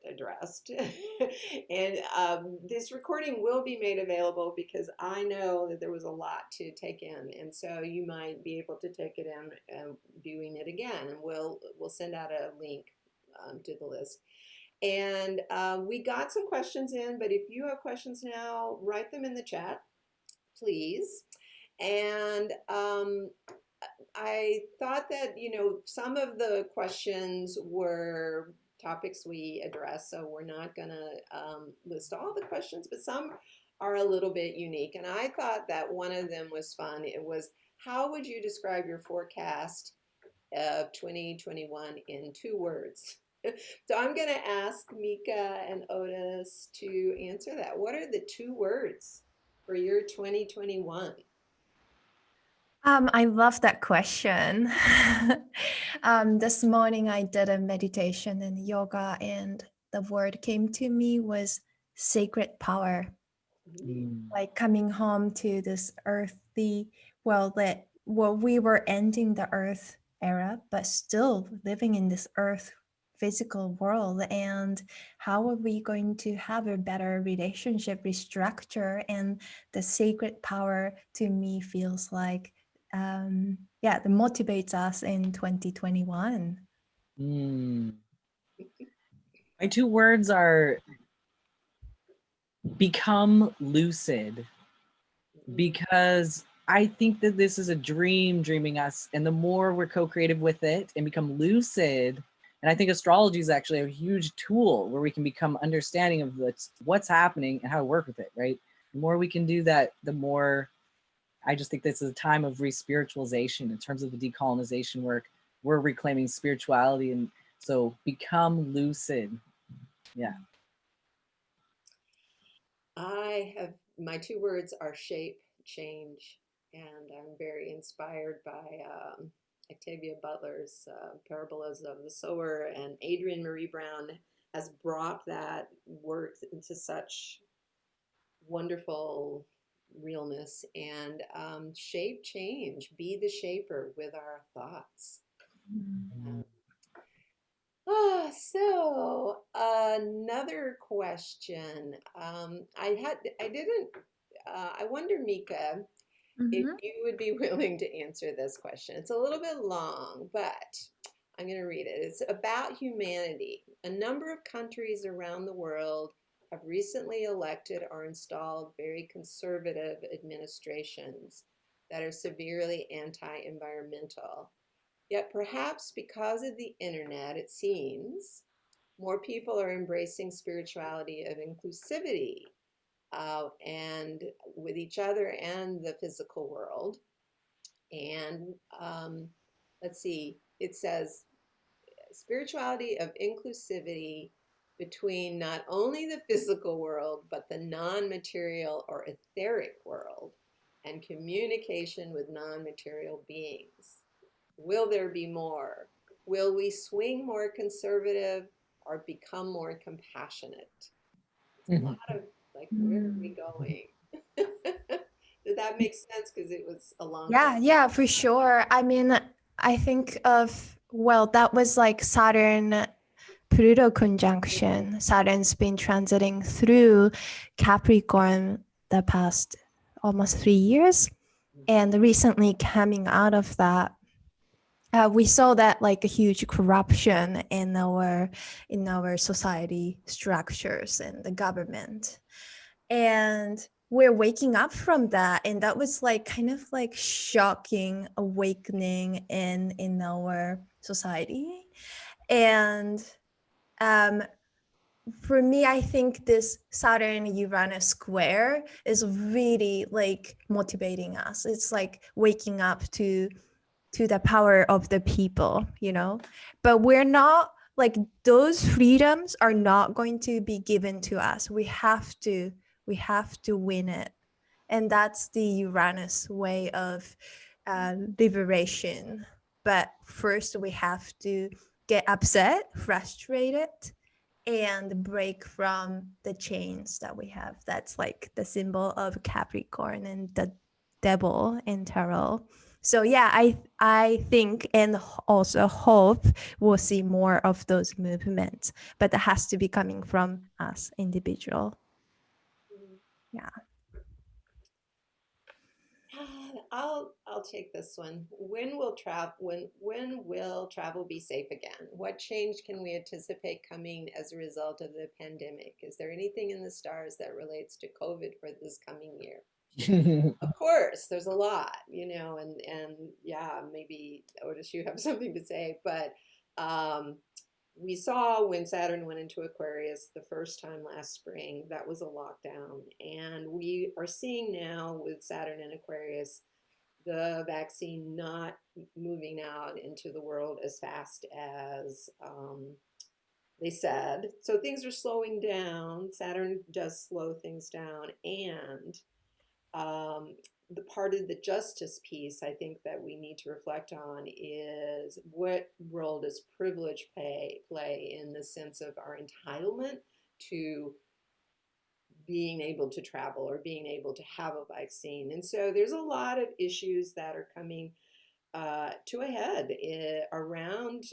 addressed, and this recording will be made available because I know that there was a lot to take in, and so you might be able to take it in viewing it again, and we'll send out a link to the list. And we got some questions in, but if you have questions now, write them in the chat, please. And I thought that, some of the questions were topics we addressed, so we're not going to list all the questions, but some are a little bit unique. And I thought that one of them was fun. It was, how would you describe your forecast of 2021 in 2 words? So I'm going to ask Mika and Otis to answer that. What are the 2 words for your 2021? I love that question. This morning I did a meditation and yoga, and the word came to me was sacred power. Like coming home to this earthly, we were ending the earth era, but still living in this earth physical world. And how are we going to have a better relationship restructure? And the sacred power to me feels like that motivates us in 2021. My 2 words are become lucid, because I think that this is a dreaming us, and the more we're co-creative with it and become lucid, and I think astrology is actually a huge tool where we can become understanding of what's happening and how to work with it, right? The more we can do that, the more, I just think this is a time of re-spiritualization in terms of the decolonization work. We're reclaiming spirituality, and so become lucid. Yeah. My 2 words are shape, change, and I'm very inspired by Octavia Butler's Parables of the Sower, and Adrienne Marie Brown has brought that work into such wonderful realness. And shape, change, be the shaper with our thoughts. So another question. I wonder, Mika, if you would be willing to answer this question. It's a little bit long, but I'm going to read it. It's about humanity. A number of countries around the world have recently elected or installed very conservative administrations that are severely anti-environmental. Yet perhaps because of the internet, it seems, more people are embracing spirituality of inclusivity and with each other and the physical world. And let's see, it says spirituality of inclusivity between not only the physical world, but the non-material or etheric world, and communication with non-material beings. Will there be more? Will we swing more conservative or become more compassionate? It's a lot of like, where are we going? Did that make sense? Because it was a long question. Yeah, for sure. I mean, I think of, that was like Saturn Pluto conjunction. Saturn's been transiting through Capricorn the past almost 3 years. And recently coming out of that, we saw that like a huge corruption in our society structures and the government. And we're waking up from that. And that was like kind of like shocking awakening in our society. And for me, I think this Saturn Uranus square is really like motivating us. It's like waking up to the power of the people, but we're not like, those freedoms are not going to be given to us. We have to win it. And that's the Uranus way of liberation. But first we have to get upset, frustrated, and break from the chains that we have. That's like the symbol of Capricorn and the devil in tarot. So yeah, I think and also hope we'll see more of those movements, but that has to be coming from us individual. Yeah. I'll take this one. When will travel be safe again? What change can we anticipate coming as a result of the pandemic? Is there anything in the stars that relates to COVID for this coming year? Of course, there's a lot, and yeah, maybe Otis, you have something to say, but we saw when Saturn went into Aquarius the first time last spring, that was a lockdown. And we are seeing now with Saturn in Aquarius, the vaccine not moving out into the world as fast as they said. So things are slowing down. Saturn does slow things down. And the part of the justice piece I think that we need to reflect on is, what role does privilege play in the sense of our entitlement to being able to travel or being able to have a vaccine. And so there's a lot of issues that are coming to a head around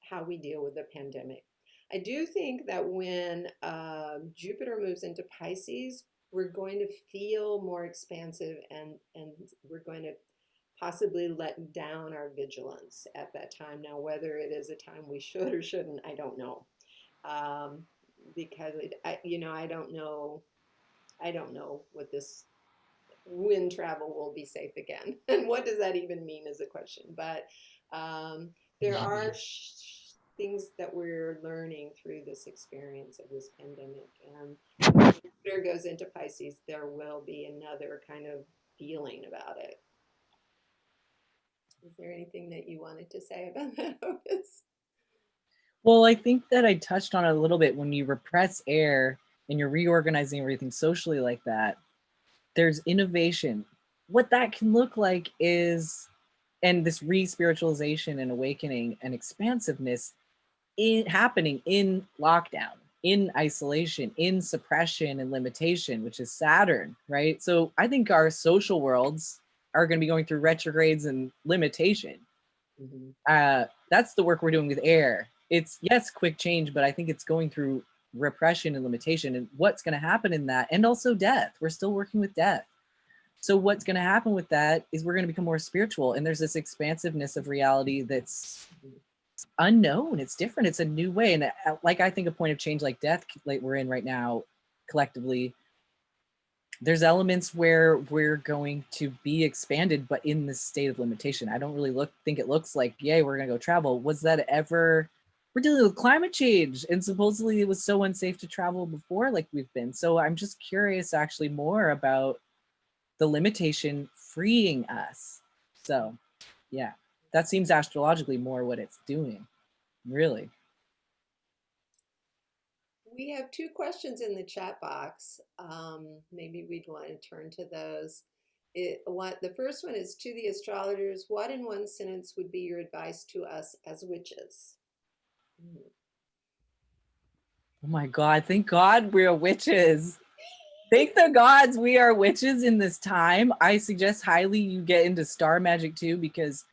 how we deal with the pandemic. I do think that when Jupiter moves into Pisces, we're going to feel more expansive, and we're going to possibly let down our vigilance at that time. Now, whether it is a time we should or shouldn't, I don't know. Because I don't know when travel will be safe again, and what does that even mean is a question. But there are things that we're learning through this experience of this pandemic, and when Jupiter goes into Pisces, there will be another kind of feeling about it. Is there anything that you wanted to say about that, Otis? Well, I think that I touched on it a little bit. When you repress air and you're reorganizing everything socially like that, there's innovation. What that can look like is, and this re-spiritualization and awakening and expansiveness happening in lockdown, in isolation, in suppression and limitation, which is Saturn, right? So I think our social worlds are going to be going through retrogrades and limitation. Mm-hmm. That's the work we're doing with air. It's, yes, quick change, but I think it's going through repression and limitation, and what's going to happen in that, and also death. We're still working with death. So what's going to happen with that is we're going to become more spiritual, and there's this expansiveness of reality that's unknown. It's different. It's a new way. And like, I think a point of change like death, like we're in right now collectively, there's elements where we're going to be expanded, but in this state of limitation. I don't really think it looks like, yay, we're going to go travel. Was that ever... We're dealing with climate change, and supposedly it was so unsafe to travel before, like we've been. So I'm just curious actually more about the limitation freeing us. So yeah, that seems astrologically more what it's doing, really. We have 2 questions in the chat box. Maybe we'd want to turn to those. The first one is, to the astrologers, what in one sentence would be your advice to us as witches? Oh my God, thank God we're witches. Thank the gods we are witches in this time. I suggest highly you get into star magic too, because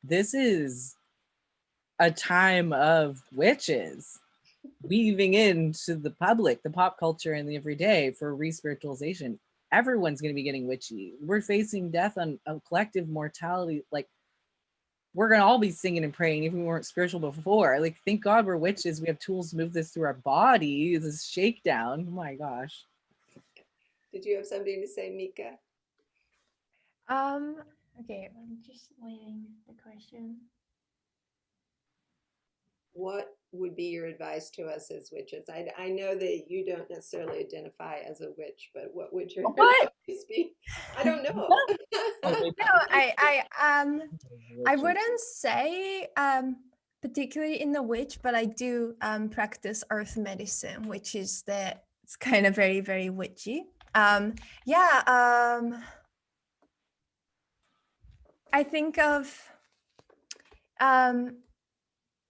this is a time of witches weaving into the public, the pop culture, and the everyday for re-spiritualization. Everyone's going to be getting witchy. We're facing death on a collective mortality. Like, we're going to all be singing and praying, even if we weren't spiritual before. Like, thank God we're witches. We have tools to move this through our body. This shakedown. Oh my gosh. Did you have something to say, Mika? Okay, I'm just waiting the question. What would be your advice to us as witches? I know that you don't necessarily identify as a witch, but what would your What? advice be? I don't know. No, I wouldn't say particularly in the witch, but I do practice earth medicine, which is that it's kind of very, very witchy. I think of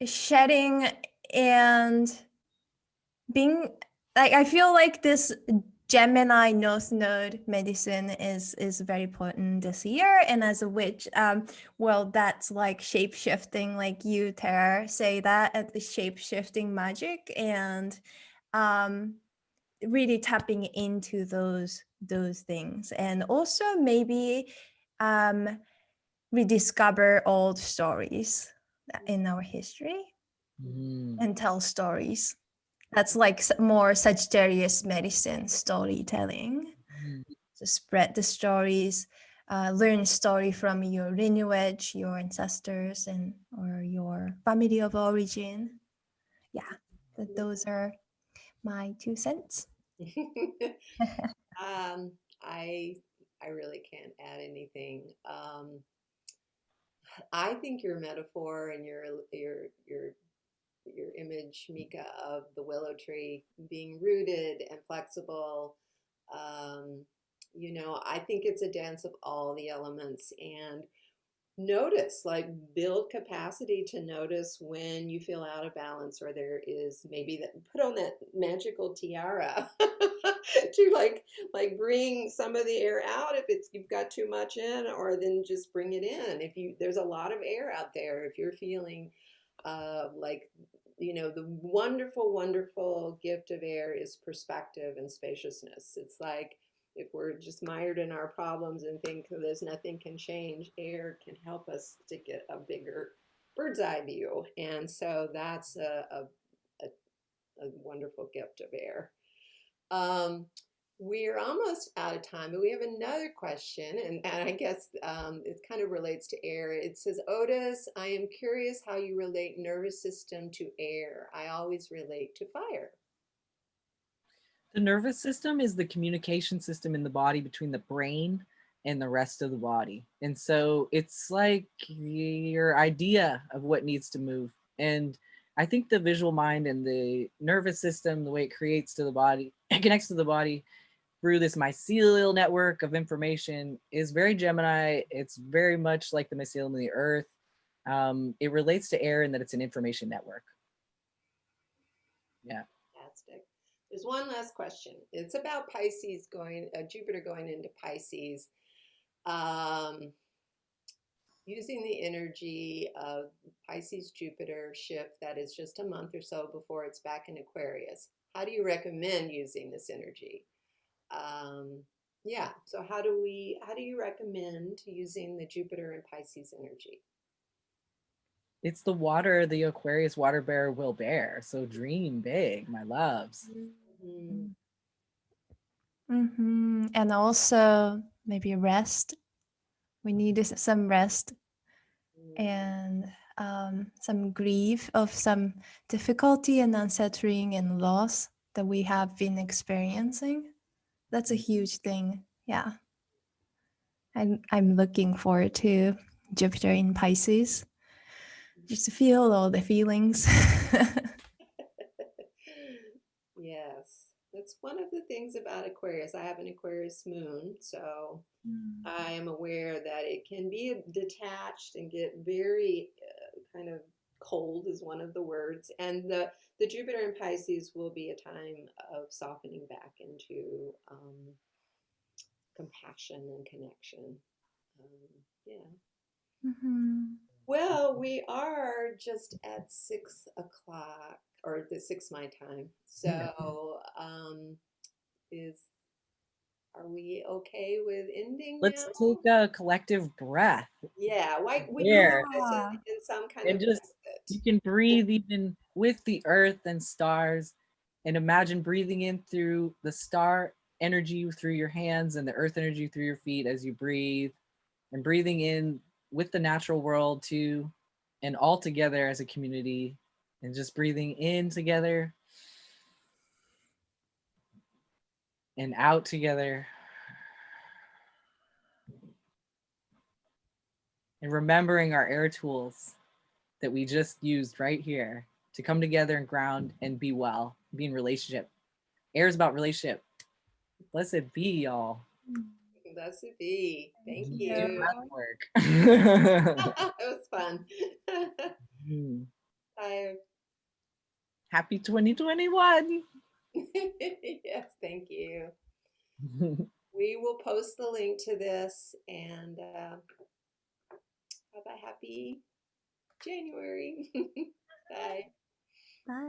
shedding and being like, I feel like this Gemini North Node medicine is very potent this year. And as a witch, well, that's like shape shifting, like you, Tara, say that at the shape shifting magic, and really tapping into those things, and also maybe rediscover old stories in our history and tell stories. That's like more Sagittarius medicine, storytelling. So spread the stories, learn story from your lineage, your ancestors, and or your family of origin. Yeah, those are my 2 cents. I I really can't add anything. I think your metaphor and your image, Mika, of the willow tree being rooted and flexible. Um, I think it's a dance of all the elements, and notice, like, build capacity to notice when you feel out of balance, or there is maybe that, put on that magical tiara to bring some of the air out if it's you've got too much in, or then just bring it in if you there's a lot of air out there. If you're feeling like, the wonderful, wonderful gift of air is perspective and spaciousness. It's like, if we're just mired in our problems and think there's nothing can change, air can help us to get a bigger bird's eye view. And so that's a wonderful gift of air. We're almost out of time, but we have another question, and I guess it kind of relates to air. It says, Otis, I am curious how you relate nervous system to air. I always relate to fire. The nervous system is the communication system in the body between the brain and the rest of the body. And so it's like your idea of what needs to move. And I think the visual mind and the nervous system, the way it creates to the body, it connects to the body through this mycelial network of information, is very Gemini. It's very much like the mycelium of the earth. It relates to air in that it's an information network. Yeah. Fantastic. There's one last question. It's about Pisces Jupiter going into Pisces. Using the energy of Pisces Jupiter shift that is just a month or so before it's back in Aquarius. How do you recommend using this energy? Yeah, so how do you recommend using the Jupiter and Pisces energy? It's the water the Aquarius water bearer will bear. So dream big, my loves. And also maybe rest. We need some rest and some grief of some difficulty and unsettling and loss that we have been experiencing. That's a huge thing. Yeah. I'm looking forward to Jupiter in Pisces, just to feel all the feelings. Yes, that's one of the things about Aquarius. I have an Aquarius moon, so I am aware that it can be detached and get very kind of cold, is one of the words. And the Jupiter in Pisces will be a time of softening back into compassion and connection. Yeah. Well, we are just at 6 o'clock, or the 6 my time. So, is are we okay with ending Let's now? take a collective breath Yeah, why would you there, lead us Yeah. in some kind and of just you method? can breathe even with the earth and stars, and imagine breathing in through the star energy through your hands and the earth energy through your feet as you breathe, and breathing in with the natural world too, and all together as a community, and just breathing in together and out together, and remembering our air tools that we just used right here to come together and ground and be well, be in relationship. Air is about relationship. Blessed be, y'all. That's a B. Thank Thank Do you. breath you. work. It was fun. I, Happy 2021. yes, thank you. We will post the link to this and have a happy January. Bye.